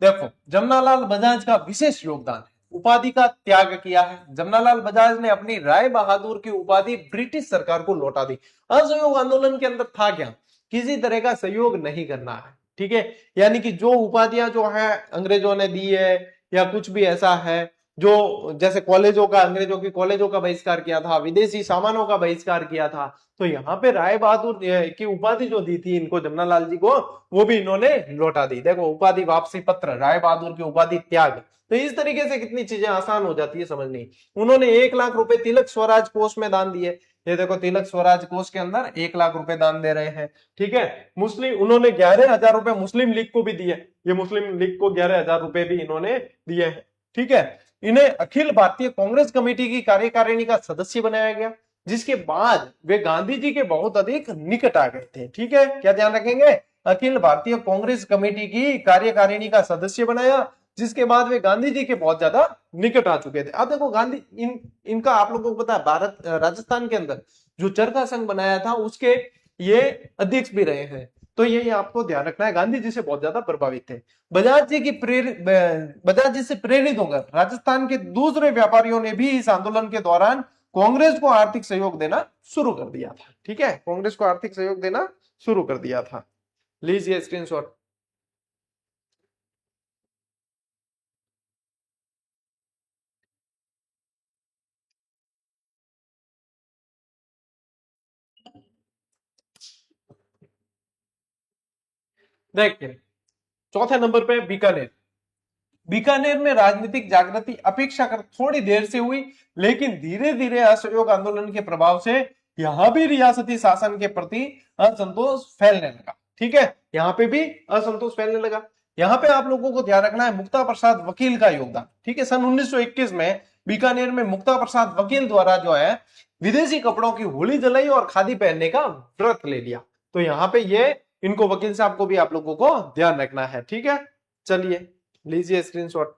Speaker 1: देखो जमनालाल बजाज का विशेष योगदान है, उपाधि का त्याग किया है। जमनालाल बजाज ने अपनी राय बहादुर की उपाधि ब्रिटिश सरकार को लौटा दी। असहयोग आंदोलन के अंदर था क्या, किसी तरह का सहयोग नहीं करना है। ठीक है, यानी कि जो उपाधियां जो है अंग्रेजों ने दी है या कुछ भी ऐसा है, जो जैसे कॉलेजों का, अंग्रेजों के कॉलेजों का बहिष्कार किया था, विदेशी सामानों का बहिष्कार किया था। तो यहाँ पे राय बहादुर की उपाधि जो दी थी इनको, जमनालाल जी को, वो भी इन्होंने लौटा दी। देखो, उपाधि वापसी पत्र, राय बहादुर की उपाधि त्याग। तो इस तरीके से कितनी चीजें आसान हो जाती है समझनी। उन्होंने 1 लाख रुपए तिलक स्वराज कोष में दान दिए। ये देखो, तिलक स्वराज कोष के अंदर 1 लाख रुपए दान दे रहे हैं। ठीक है। मुस्लिम, उन्होंने 11,000 रुपए मुस्लिम लीग को भी दिए। ये मुस्लिम लीग को 11,000 रुपए भी इन्होंने दिए हैं। ठीक है। इन्हें अखिल भारतीय कांग्रेस कमेटी की कार्यकारिणी का सदस्य बनाया गया, जिसके बाद वे गांधी जी के बहुत अधिक निकट आ गए थे। ठीक है, क्या ध्यान रखेंगे, अखिल भारतीय कांग्रेस कमेटी की कार्यकारिणी का सदस्य बनाया, जिसके बाद वे गांधी जी के बहुत ज्यादा निकट आ चुके थे। अब देखो, गांधी इनका आप लोगों को पता है, भारत राजस्थान के अंदर जो चरखा संघ बनाया था उसके ये अध्यक्ष भी रहे हैं। तो ये आपको ध्यान रखना है, गांधी जी से बहुत ज्यादा प्रभावित थे। बजाज जी से प्रेरित होकर राजस्थान के दूसरे व्यापारियों ने भी इस आंदोलन के दौरान कांग्रेस को आर्थिक सहयोग देना शुरू कर दिया था। ठीक है, कांग्रेस को आर्थिक सहयोग देना शुरू कर दिया था। लीजिए स्क्रीनशॉट। देखिए, चौथे नंबर पे बीकानेर। बीकानेर में राजनीतिक जागृति अपेक्षाकृत थोड़ी देर से हुई, लेकिन धीरे धीरे असहयोग आंदोलन के प्रभाव से यहां भी रियासती शासन के प्रति असंतोष फैलने लगा। ठीक है, यहां पे भी असंतोष फैलने लगा। यहां पे आप लोगों को ध्यान रखना है मुक्ता प्रसाद वकील का योगदान। ठीक है, सन 1921 में बीकानेर में मुक्ता प्रसाद वकील द्वारा जो है विदेशी कपड़ों की होली जलाई और खादी पहनने का व्रत ले लिया। तो यहाँ पे ये इनको, वकील साहब को भी आप लोगों को ध्यान रखना है। ठीक है, चलिए लीजिए स्क्रीनशॉट।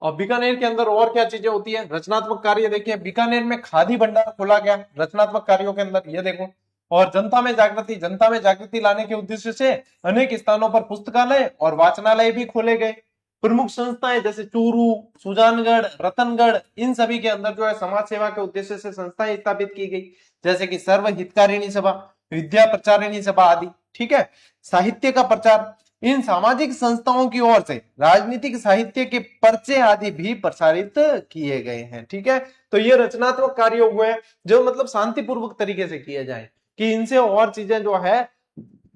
Speaker 1: और बीकानेर के अंदर और क्या चीजें होती है, रचनात्मक कार्य। देखिए, बीकानेर में खादी भंडार खोला गया रचनात्मक कार्यों के अंदर, ये देखो। और जनता में जागृति, जनता में जागृति लाने के उद्देश्य से अनेक स्थानों पर पुस्तकालय और वाचनालय भी खोले गए। प्रमुख संस्थाएं जैसे चूरू, सुजानगढ़, रतनगढ़, इन सभी के अंदर जो है समाज सेवा के उद्देश्य से संस्थाएं स्थापित की गई, जैसे कि सर्व हितकारिणी सभा, विद्या प्रचारिणी सभा आदि। ठीक है, साहित्य का प्रचार, इन सामाजिक संस्थाओं की ओर से राजनीतिक साहित्य के पर्चे आदि भी प्रसारित किए गए हैं। ठीक है, तो ये रचनात्मक कार्य हुए हैं जो मतलब शांतिपूर्वक तरीके से किए जाए, कि इनसे और चीजें जो है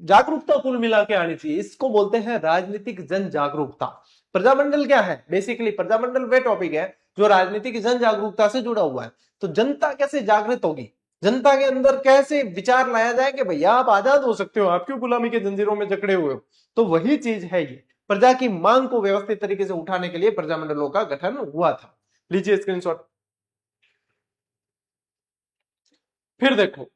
Speaker 1: जागरूकता कुल मिला के आनी चाहिए। इसको बोलते हैं राजनीतिक जन जागरूकता। प्रजामंडल क्या है, बेसिकली प्रजामंडल वे टॉपिक है जो राजनीतिक जन जागरूकता से जुड़ा हुआ है। तो जनता कैसे जागृत होगी, जनता के अंदर कैसे विचार लाया जाए कि भैया आप आजाद हो सकते हो, आप क्यों गुलामी के जंजीरों में जकड़े हुए हो। तो वही चीज है ये, प्रजा की मांग को व्यवस्थित तरीके से उठाने के लिए प्रजामंडलों का गठन हुआ था। लीजिए स्क्रीनशॉट। फिर देखो,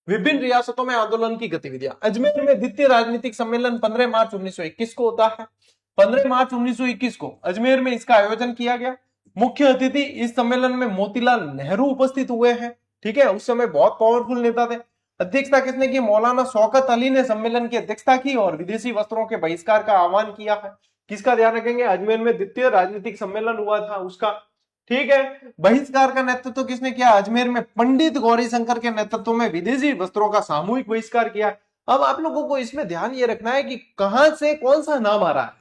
Speaker 1: विभिन्न रियासतों में आंदोलन की गतिविधियां। अजमेर में द्वितीय राजनीतिक सम्मेलन 15 मार्च 1921 को होता है। 15 मार्च 1921 को अजमेर में इसका आयोजन किया गया। मुख्य अतिथि इस सम्मेलन में मोतीलाल नेहरू उपस्थित हुए हैं। ठीक है, उस समय बहुत पावरफुल नेता थे। अध्यक्षता किसने की, मौलाना शौकत अली ने सम्मेलन की अध्यक्षता की और विदेशी वस्त्रों के बहिष्कार का आह्वान किया है। किसका ध्यान रखेंगे, अजमेर में द्वितीय राजनीतिक सम्मेलन हुआ था उसका। ठीक है, बहिष्कार का नेतृत्व किसने किया, अजमेर में पंडित गौरीशंकर के नेतृत्व में विदेशी वस्त्रों का सामूहिक बहिष्कार किया। अब आप लोगों को इसमें ध्यान ये रखना है कि कहां से कौन सा नाम आ रहा है,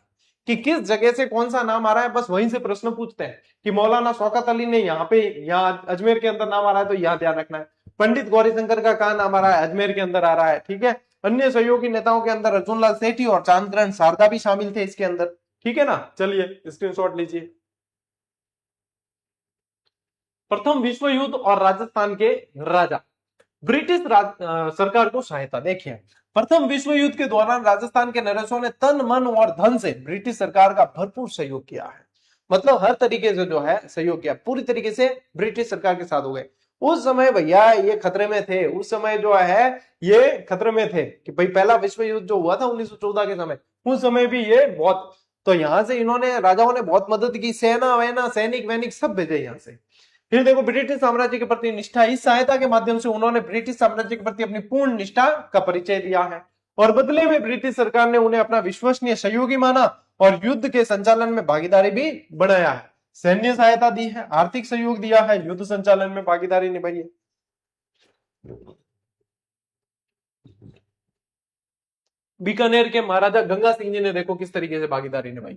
Speaker 1: कि किस जगह से कौन सा नाम आ रहा है, बस वहीं से प्रश्न पूछते हैं कि मौलाना शौकत अली ने यहाँ पे, यहाँ अजमेर के अंदर नाम आ रहा है तो यहाँ ध्यान रखना है। पंडित गौरीशंकर का कहा नाम आ रहा है, अजमेर के अंदर आ रहा है। ठीक है, अन्य सहयोगी नेताओं के अंदर अर्जुनलाल सेठी और चांदग्रहण शारदा भी शामिल थे इसके अंदर। ठीक है ना, चलिए स्क्रीनशॉट लीजिए। प्रथम विश्व युद्ध और राजस्थान के राजा, ब्रिटिश सरकार को सहायता। देखिए, प्रथम विश्व युद्ध के दौरान राजस्थान के नरेशों ने तन मन और धन से ब्रिटिश सरकार का भरपूर सहयोग किया है। मतलब हर तरीके से जो है सहयोग किया, पूरी तरीके से ब्रिटिश सरकार के साथ हो गए। उस समय भैया ये खतरे में थे, उस समय जो है ये खतरे में थे कि भाई पहला विश्व युद्ध जो हुआ था 1914 के समय, उस समय भी ये बहुत, तो यहां से इन्होंने, राजाओं ने बहुत मदद की, सेना वैना सैनिक वैनिक सब भेजे यहां से। फिर देखो, ब्रिटिश साम्राज्य के प्रति निष्ठा, इस सहायता के माध्यम से उन्होंने ब्रिटिश साम्राज्य के प्रति अपनी पूर्ण निष्ठा का परिचय दिया है और बदले में ब्रिटिश सरकार ने उन्हें अपना विश्वसनीय सहयोगी माना और युद्ध के संचालन में भागीदारी भी बढ़ाया है। सैन्य सहायता दी है, आर्थिक सहयोग दिया है, युद्ध संचालन में भागीदारी निभाई है। बीकानेर के महाराजा गंगा सिंह जी ने देखो किस तरीके से भागीदारी निभाई।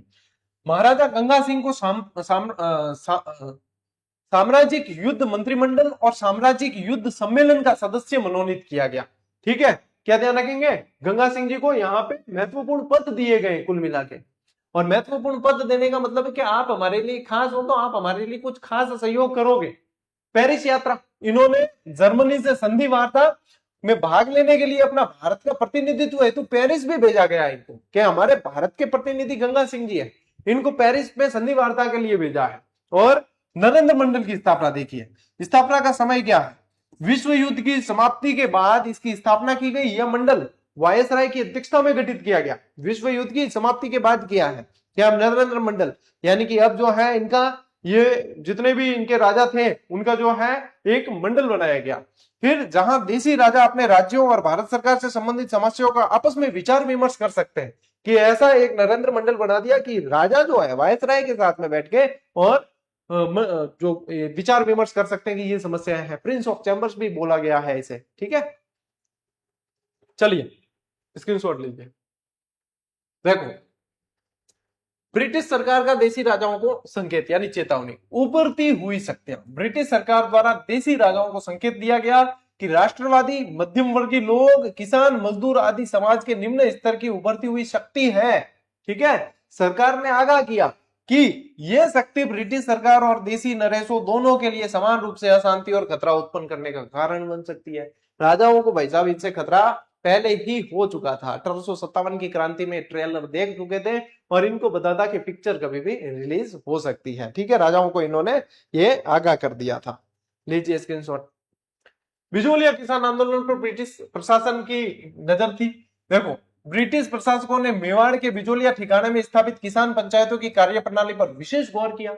Speaker 1: महाराजा गंगा सिंह को साम्राज्यिक युद्ध मंत्रिमंडल और साम्राज्यिक युद्ध सम्मेलन का सदस्य मनोनीत किया गया। ठीक है, क्या ध्यान रखेंगे, गंगा सिंह जी को यहाँ पे महत्वपूर्ण पद दिए गए कुल मिला के। और महत्वपूर्ण पद देने का मतलब है कि आप हमारे लिए खास हो तो आप हमारे लिए कुछ खास सहयोग करोगे। पेरिस यात्रा, इन्होंने जर्मनी से संधि वार्ता में भाग लेने के लिए अपना भारत का प्रतिनिधित्व हेतु पेरिस भी भेजा गया है इनको, कि हमारे भारत के प्रतिनिधि गंगा सिंह जी है, इनको पेरिस में संधि वार्ता के लिए भेजा है। और नरेंद्र मंडल की स्थापना देखिए, स्थापना का समय क्या है, विश्व युद्ध की समाप्ति के बाद इसकी स्थापना की गई। यह मंडल वायसराय की अध्यक्षता में गठित किया गया, विश्व युद्ध की समाप्ति के बाद किया है क्या, नरेंद्र मंडल। यानी कि अब जो है इनका, ये जितने भी इनके राजा थे उनका जो है एक मंडल बनाया गया। फिर जहां देसी राजा अपने राज्यों और भारत सरकार से संबंधित समस्याओं का आपस में विचार विमर्श कर सकते हैं, कि ऐसा एक नरेंद्र मंडल बना दिया कि राजा जो है वायसराय के साथ में बैठ के और जो विचार विमर्श कर सकते हैं कि ये समस्याएं हैं। प्रिंस ऑफ चैम्बर्स भी बोला गया है इसे। ठीक है, चलिए स्क्रीनशॉट लीजिए। देखो, ब्रिटिश सरकार का देसी राजाओं को संकेत यानी चेतावनी, उभरती हुई शक्तियां। ब्रिटिश सरकार द्वारा देसी राजाओं को संकेत दिया गया कि राष्ट्रवादी, मध्यम वर्गीय लोग, किसान, मजदूर आदि समाज के निम्न स्तर की उभरती हुई शक्ति है। ठीक है, सरकार ने आगाह किया कि यह शक्ति ब्रिटिश सरकार और देसी नरेशों दोनों के लिए समान रूप से अशांति और खतरा उत्पन्न करने का कारण बन सकती है। राजाओं को भाई साहब इनसे खतरा पहले ही हो चुका था, 1857 की क्रांति में ट्रेलर देख चुके थे और इनको बता था कि पिक्चर कभी भी रिलीज हो सकती है। ठीक है, राजाओं को इन्होंने ये आगाह कर दिया था। लीजिए स्क्रीनशॉट। बिजोलिया किसान आंदोलन पर ब्रिटिश प्रशासन की नजर थी। देखो, ब्रिटिश प्रशासकों ने मेवाड़ के बिजोलिया ठिकाने में स्थापित किसान पंचायतों की कार्यप्रणाली पर विशेष गौर किया।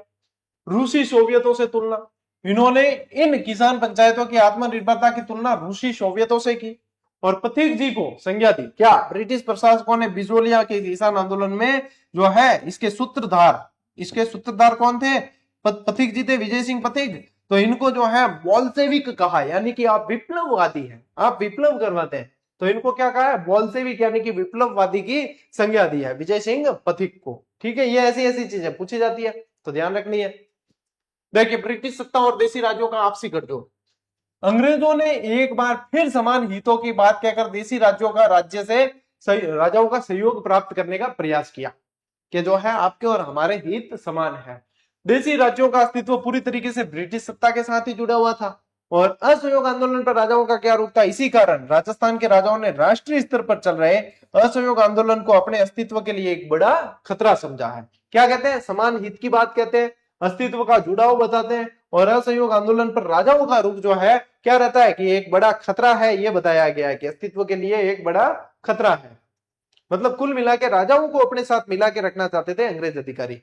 Speaker 1: रूसी सोवियतों से तुलना, इन्होंने इन किसान पंचायतों की आत्मनिर्भरता की तुलना रूसी सोवियतों से की और पथिक जी को संज्ञा दी। क्या ब्रिटिश प्रशासकों ने बिजोलिया के किसान आंदोलन में जो है इसके सूत्रधार कौन थे, पथिक जी थे, विजय सिंह पथिक। तो इनको जो है बोल्शेविक कहा, यानी कि आप विप्लववादी हैं, आप विप्लव करवाते हैं, तो इनको क्या कहा है, बोल्शेविक यानी कि विप्लववादी की संज्ञा दी है विजय सिंह पथिक को। ठीक है, ये ऐसी ऐसी चीजें पूछी जाती है तो ध्यान रखनी है। देखिए, ब्रिटिश सत्ता और देसी राज्यों का आपसी गठजोड़। अंग्रेजों ने एक बार फिर समान हितों की बात कहकर देसी राज्यों का राजाओं का सहयोग प्राप्त करने का प्रयास किया, कि जो है आपके और हमारे हित समान है। देसी राज्यों का अस्तित्व पूरी तरीके से ब्रिटिश सत्ता के साथ ही जुड़ा हुआ था। और असहयोग आंदोलन पर राजाओं का क्या रुख था, इसी कारण राजस्थान के राजाओं ने राष्ट्रीय स्तर पर चल रहे असहयोग आंदोलन को अपने अस्तित्व के लिए एक बड़ा खतरा समझा है। क्या कहते हैं, समान हित की बात कहते हैं, अस्तित्व का जुड़ाव बताते हैं, और असहयोग आंदोलन पर राजाओं का रुख जो है क्या रहता है कि एक बड़ा खतरा है, यह बताया गया है कि अस्तित्व के लिए एक बड़ा खतरा है। मतलब कुल मिला के राजाओं को अपने साथ मिला के रखना चाहते थे अंग्रेज अधिकारी।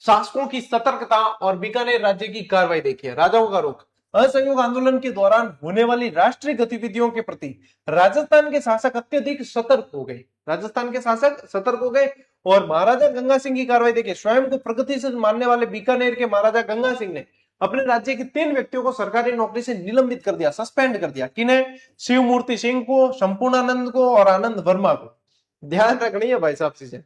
Speaker 1: शासकों की सतर्कता और बीकानेर राज्य की कार्रवाई देखिए। राजाओं का रुख, असहयोग आंदोलन के दौरान होने वाली राष्ट्रीय गतिविधियों के प्रति राजस्थान के शासक अत्यधिक सतर्क हो गए। राजस्थान के शासक सतर्क हो गए और महाराजा गंगा सिंह की कार्रवाई देखिए। स्वयं को प्रगतिशील मानने वाले बीकानेर के महाराजा गंगा सिंह ने अपने राज्य के 3 व्यक्तियों को सरकारी नौकरी से निलंबित कर दिया, सस्पेंड कर दिया। किन्हें, शिवमूर्ति सिंह को, संपूर्णानंद को और आनंद वर्मा को। ध्यान रखनी है भाई साहब चीजें।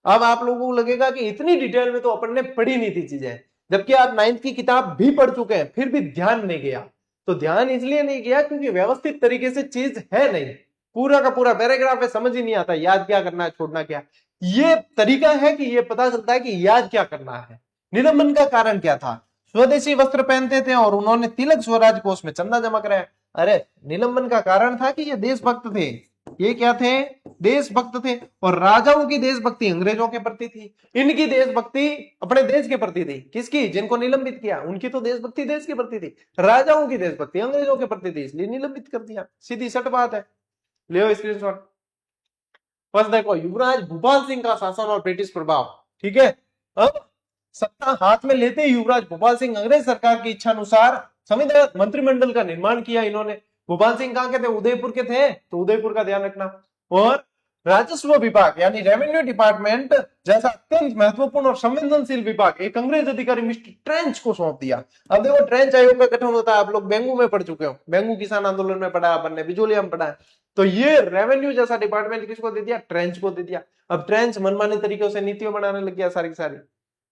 Speaker 1: अब आप लोगों को लगेगा कि इतनी डिटेल में तो अपन ने पढ़ी नहीं थी चीजें, जबकि आप 9th की किताब भी पढ़ चुके हैं, फिर भी ध्यान नहीं गया। तो ध्यान इसलिए नहीं गया क्योंकि व्यवस्थित तरीके से चीज है नहीं, पूरा का पूरा पैराग्राफ है, समझ ही नहीं आता याद क्या करना है, छोड़ना क्या। ये तरीका है कि ये पता चलता है कि याद क्या करना है। निलंबन का कारण क्या था, स्वदेशी वस्त्र पहनते थे और उन्होंने तिलक स्वराज कोष में चंदा जमा कराया। अरे निलंबन का कारण था कि ये देशभक्त थे, ये क्या थे, देशभक्त थे। और राजाओं की देशभक्ति अंग्रेजों के प्रति थी, इनकी देशभक्ति अपने देश के प्रति थी। किसकी, जिनको निलंबित किया उनकी तो देशभक्ति देश के प्रति थी, राजाओं की देशभक्ति अंग्रेजों के प्रति थी, इसलिए निलंबित कर दिया। सीधी सट बात है। ले स्क्रीनशॉट। बस देखो, युवराज भोपाल सिंह का शासन और ब्रिटिश प्रभाव। ठीक है, अब सत्ता हाथ में लेते ही युवराज भोपाल सिंह अंग्रेज सरकार की इच्छा अनुसार संविधान मंत्रिमंडल का निर्माण किया इन्होंने। भोपाल सिंह कहां के थे, उदयपुर के थे, तो उदयपुर का ध्यान रखना। और राजस्व विभाग यानी रेवेन्यू डिपार्टमेंट जैसा अत्यंत महत्वपूर्ण और संवेदनशील विभाग एक अंग्रेज अधिकारी मिस्टर ट्रेंच को सौंप दिया। अब देखो ट्रेंच आयोग का गठन होता है, आप लोग बेंगू में पढ़ चुके हो, बेंगू किसान आंदोलन में पढ़ा अपन ने, बिजोलिया में पढ़ा है। तो ये रेवेन्यू जैसा डिपार्टमेंट किसको दे दिया? ट्रेंच को दे दिया। अब ट्रेंच मनमानी तरीके से नीतियों बनाने लग गया सारी की सारी।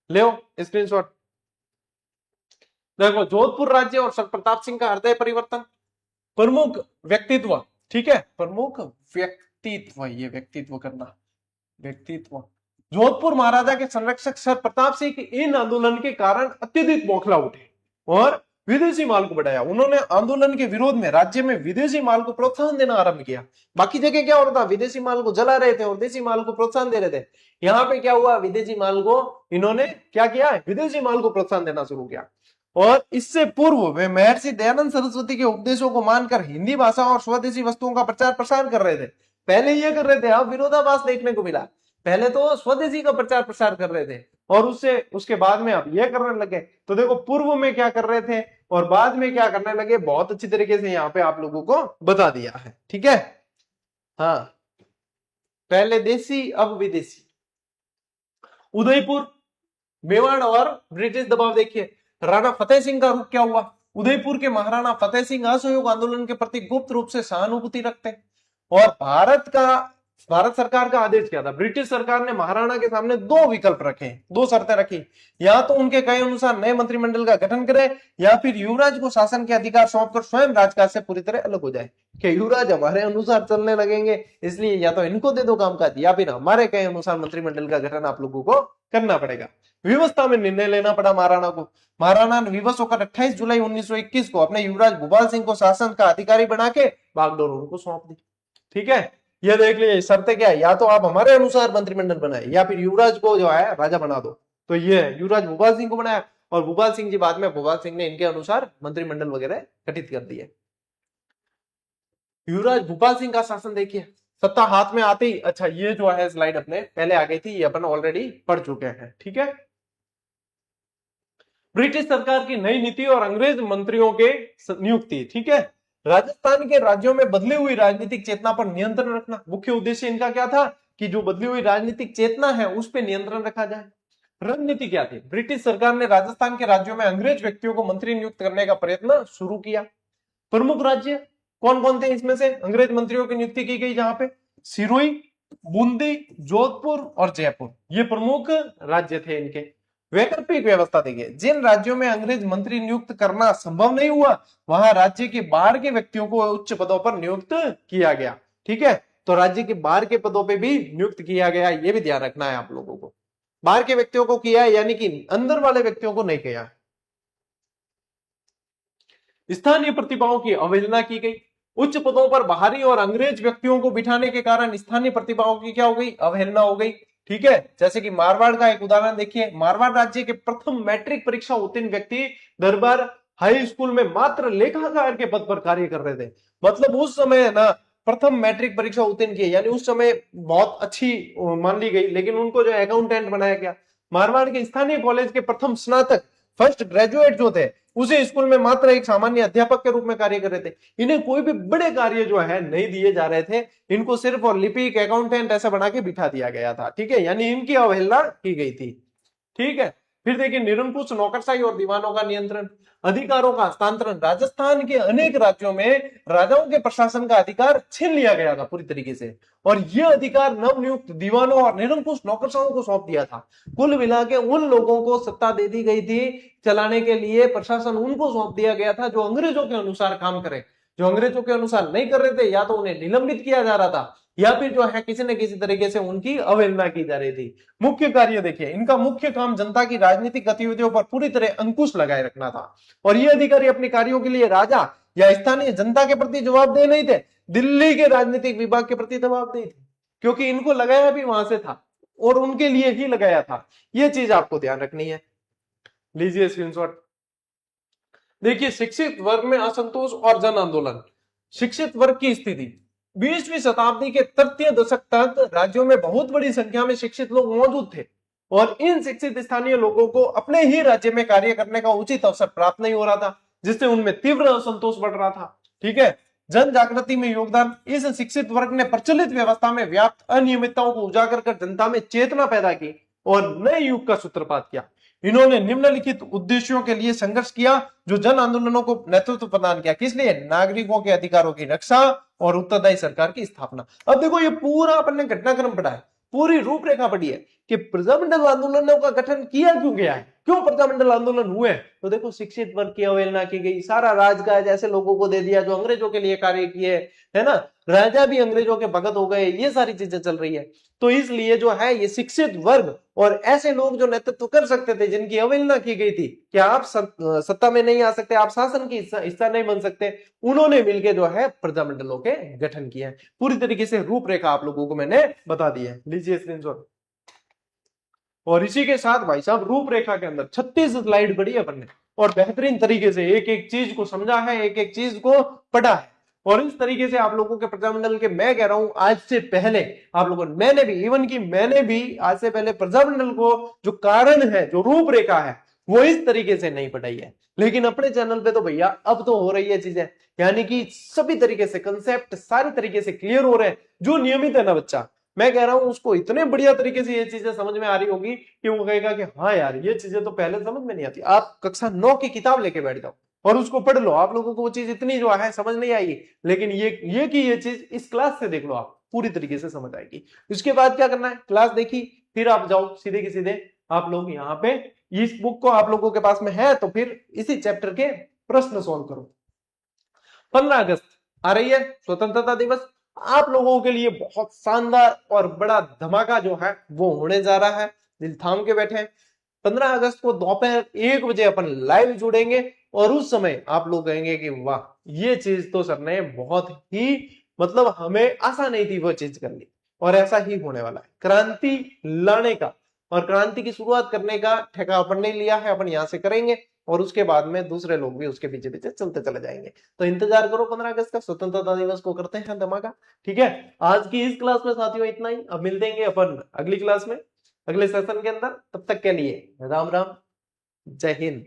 Speaker 1: ले स्क्रीनशॉट। देखो जोधपुर राज्य और सर प्रताप सिंह का हृदय परिवर्तन, प्रमुख व्यक्तित्व, ठीक है, प्रमुख व्यक्तित्व, ये व्यक्तित्व करना, व्यक्तित्व। जोधपुर महाराजा के संरक्षक सर प्रताप सिंह के इन आंदोलन के कारण अत्यधिक बौखला उठे और विदेशी माल को बढ़ाया। उन्होंने आंदोलन के विरोध में राज्य में विदेशी माल को प्रोत्साहन देना आरंभ किया। बाकी जगह क्या हो रहा था? विदेशी माल को जला रहे थे और देसी माल को प्रोत्साहन दे रहे थे। यहाँ पे क्या हुआ? विदेशी माल को इन्होंने क्या किया? विदेशी माल को प्रोत्साहन देना शुरू किया। और इससे पूर्व वे महर्षि दयानंद सरस्वती के उपदेशों को मानकर हिंदी भाषा और स्वदेशी वस्तुओं का प्रचार प्रसार कर रहे थे। पहले ये कर रहे थे, अब विरोधाभास देखने को मिला। पहले तो स्वदेशी का प्रचार प्रसार कर रहे थे और उसके बाद में अब ये करने लगे। तो देखो पूर्व में क्या कर रहे थे और बाद में क्या करने लगे, बहुत अच्छी तरीके से यहाँ पे आप लोगों को बता दिया है, ठीक है। हाँ, पहले देसी अब विदेशी। उदयपुर, मेवाड़ और ब्रिटिश दबाव देखिए। राणा फतेह सिंह का रुख क्या हुआ? उदयपुर के महाराणा फतेह सिंह असहयोग आंदोलन के प्रति गुप्त रूप से सहानुभूति रखते और भारत सरकार का आदेश क्या था? ब्रिटिश सरकार ने महाराणा के सामने दो विकल्प रखे, दो शर्तें रखी, या तो उनके कहे अनुसार नए मंत्रिमंडल का गठन करे या फिर युवराज को शासन के अधिकार सौंपकर स्वयं राजकाज से पूरी तरह अलग हो जाए। कि युवराज हमारे अनुसार चलने लगेंगे, इसलिए या तो इनको दे दो कामकाज या फिर हमारे कहे अनुसार मंत्रिमंडल का गठन आप लोगों को करना पड़ेगा। विवस्था में निर्णय लेना पड़ा महाराणा को। महाराणा ने विवश होकर 28 जुलाई 1921 को अपने युवराज भूपाल सिंह को शासन का अधिकारी बना के बागडोर उनको सौंप दी, ठीक है। ये देख लीजिए शर्तें क्या है, या तो आप हमारे अनुसार मंत्रिमंडल बनाए या फिर युवराज को जो है राजा बना दो। तो ये युवराज भूपाल सिंह को बनाया और भूपाल सिंह जी बाद में भूपाल सिंह ने इनके अनुसार मंत्रिमंडल वगैरह गठित कर दिए। युवराज भूपाल सिंह का शासन देखिए, सत्ता हाथ में आते ही, अच्छा ये जो है स्लाइड अपने पहले आ गई थी, ये अपन ऑलरेडी पढ़ चुके हैं, ठीक है। ब्रिटिश सरकार की नई नीति और अंग्रेज मंत्रियों के नियुक्ति, ठीक है। राजस्थान के राज्यों में बदली हुई राजनीतिक चेतना पर नियंत्रण रखना, मुख्य उद्देश्य इनका क्या था कि जो बदली हुई राजनीतिक चेतना है उस पर नियंत्रण रखा जाए। रणनीति क्या थी? ब्रिटिश सरकार ने राजस्थान के राज्यों में अंग्रेज व्यक्तियों को मंत्री नियुक्त करने का प्रयत्न शुरू किया। प्रमुख राज्य कौन कौन थे इसमें से अंग्रेज मंत्रियों की नियुक्ति की गई? जहां पे सिरोही, बूंदी, जोधपुर और जयपुर, ये प्रमुख राज्य थे इनके। वैकल्पिक व्यवस्था देखिए, जिन राज्यों में अंग्रेज मंत्री नियुक्त करना संभव नहीं हुआ वहां राज्य के बाहर के व्यक्तियों को उच्च पदों पर नियुक्त किया गया, ठीक है। तो राज्य के बाहर के पदों पे भी नियुक्त किया गया, ये भी ध्यान रखना है आप लोगों को। बाहर के व्यक्तियों को किया है यानी कि अंदर वाले व्यक्तियों को नहीं किया। स्थानीय प्रतिभाओं की अवहेलना की गई, उच्च पदों पर बाहरी और अंग्रेज व्यक्तियों को बिठाने के कारण स्थानीय प्रतिभाओं की क्या हो गई? अवहेलना हो गई, ठीक है। जैसे कि मारवाड़ का एक उदाहरण देखिए, मारवाड़ राज्य के प्रथम मैट्रिक परीक्षा उत्तीर्ण व्यक्ति दरबार हाई स्कूल में मात्र लेखाकार के पद पर कार्य कर रहे थे। मतलब उस समय ना प्रथम मैट्रिक परीक्षा उत्तीर्ण की, यानी उस समय बहुत अच्छी मान ली गई, लेकिन उनको जो अकाउंटेंट बनाया गया। मारवाड़ के स्थानीय कॉलेज के प्रथम स्नातक, फर्स्ट ग्रेजुएट जो थे, उसी स्कूल में मात्र एक सामान्य अध्यापक के रूप में कार्य कर रहे थे। इन्हें कोई भी बड़े कार्य जो है नहीं दिए जा रहे थे, इनको सिर्फ और लिपिक, अकाउंटेंट ऐसा बना के बिठा दिया गया था, ठीक है। यानी इनकी अवहेलना की गई थी, ठीक है। फिर देखिए निरंकुश नौकरशाही और दीवानों का नियंत्रण, अधिकारों का हस्तांतरण। राजस्थान के अनेक राज्यों में राजाओं के प्रशासन का अधिकार छीन लिया गया था पूरी तरीके से, और यह अधिकार नवनियुक्त दीवानों और निरंकुश नौकरशाहों को सौंप दिया था। कुल मिला के उन लोगों को सत्ता दे दी गई थी चलाने के लिए, प्रशासन उनको सौंप दिया गया था जो अंग्रेजों के अनुसार काम करे। जो अंग्रेजों के अनुसार नहीं कर रहे थे, या तो उन्हें निलंबित किया जा रहा था या फिर जो है किसी न किसी तरीके से उनकी अवहेलना की जा रही थी। मुख्य कार्य देखिए, इनका मुख्य काम जनता की राजनीतिक गतिविधियों पर पूरी तरह अंकुश लगाए रखना था, और ये अधिकारी अपने कार्यों के लिए राजा या स्थानीय जनता के प्रति जवाबदेह नहीं थे, दिल्ली के राजनीतिक विभाग के प्रति जवाबदेह थे, क्योंकि इनको लगाया भी वहां से था और उनके लिए ही लगाया था। यह चीज आपको ध्यान रखनी है। लीजिए स्क्रीनशॉट। देखिए शिक्षित वर्ग में असंतोष और जन आंदोलन। शिक्षित वर्ग की स्थिति, 20वीं शताब्दी के तृतीय दशक तक राज्यों में बहुत बड़ी संख्या में शिक्षित लोग मौजूद थे, और इन शिक्षित स्थानीय लोगों को अपने ही राज्य में कार्य करने का उचित अवसर प्राप्त नहीं हो रहा था, जिससे उनमें तीव्र असंतोष बढ़ रहा था, ठीक है। जन जागृति में योगदान। इस शिक्षित वर्ग ने प्रचलित व्यवस्था में व्याप्त अनियमितताओं को उजागर कर जनता में चेतना पैदा की और नए युग का सूत्रपात किया। इन्होंने निम्नलिखित उद्देश्यों के लिए संघर्ष किया जो जन आंदोलनों को नेतृत्व प्रदान किया। किस लिए? नागरिकों के अधिकारों की रक्षा और उत्तरदायी सरकार की स्थापना। अब देखो ये पूरा अपन ने घटनाक्रम पढ़ा है, पूरी रूपरेखा पढ़ी है कि प्रजामंडल आंदोलनों का गठन किया क्यों गया है, क्यों प्रजामंडल आंदोलन हुए। तो देखो शिक्षित वर्ग की अवहेलना की गई, सारा राजकाज ऐसे लोगों को दे दिया जो अंग्रेजों के लिए कार्य किए, है ना, राजा भी अंग्रेजों के भगत हो गए, ये सारी चीजें चल रही है। तो इसलिए जो है ये शिक्षित वर्ग और ऐसे लोग जो नेतृत्व कर सकते थे, जिनकी अवहेलना की गई थी कि आप सत्ता में नहीं आ सकते, आप शासन की हिस्सा नहीं बन सकते, उन्होंने मिलकर जो है प्रजामंडलों के गठन किए हैं। पूरी तरीके से रूपरेखा आप लोगों को मैंने बता दी है, लीजिए स्क्रीनशॉट। और इसी के साथ भाई साहब रूपरेखा के अंदर 36 स्लाइड पढ़ी है अपन ने और बेहतरीन तरीके से एक एक चीज को समझा है, एक एक चीज को पढ़ा है। और इस तरीके से आप लोगों के प्रजामंडल के, मैं कह रहा हूं आज से पहले आप लोगों ने, मैंने भी आज से पहले प्रजामंडल को जो कारण है, जो रूपरेखा है, वो इस तरीके से नहीं पढ़ाई है। लेकिन अपने चैनल पे तो भैया अब तो हो रही है चीजें, यानी कि सभी तरीके से कंसेप्ट सारी तरीके से क्लियर हो रहे हैं। जो नियमित है ना बच्चा, मैं कह रहा हूं उसको इतने बढ़िया तरीके से ये चीजें समझ में आ रही होगी कि वो कहेगा कि हाँ यार ये चीजें तो पहले समझ में नहीं आती। आप कक्षा 9 की किताब लेके बैठ जाओ और उसको पढ़ लो, आप लोगों को वो चीज इतनी जो है समझ नहीं आएगी, लेकिन ये चीज इस क्लास से देख लो, आप पूरी तरीके से समझ आएगी। उसके बाद क्या करना है, क्लास देखी फिर आप जाओ सीधे के सीधे आप लोग यहाँ पे इस बुक को आप लोगों के पास में है तो फिर इसी चैप्टर के प्रश्न सॉल्व करो। 15 अगस्त आ रही है, स्वतंत्रता दिवस, आप लोगों के लिए बहुत शानदार और बड़ा धमाका जो है वो होने जा रहा है, दिल थाम के बैठे। 15 अगस्त को दोपहर 1 बजे अपन लाइव जुड़ेंगे और उस समय आप लोग कहेंगे कि वाह ये चीज तो सर ने बहुत ही, मतलब हमें आशा नहीं थी वो चीज करनी, और ऐसा ही होने वाला है। क्रांति लाने का और क्रांति की शुरुआत करने का ठेका अपन ने लिया है, अपन यहां से करेंगे और उसके बाद में दूसरे लोग भी उसके पीछे पीछे चलते चले जाएंगे। तो इंतजार करो 15 अगस्त का, स्वतंत्रता दिवस को करते हैं धमाका। ठीक है, आज की इस क्लास में साथियों इतना ही। अब मिलते हैं अपन अगली क्लास में, अगले सेशन के अंदर। तब तक के लिए राम राम, जय हिंद।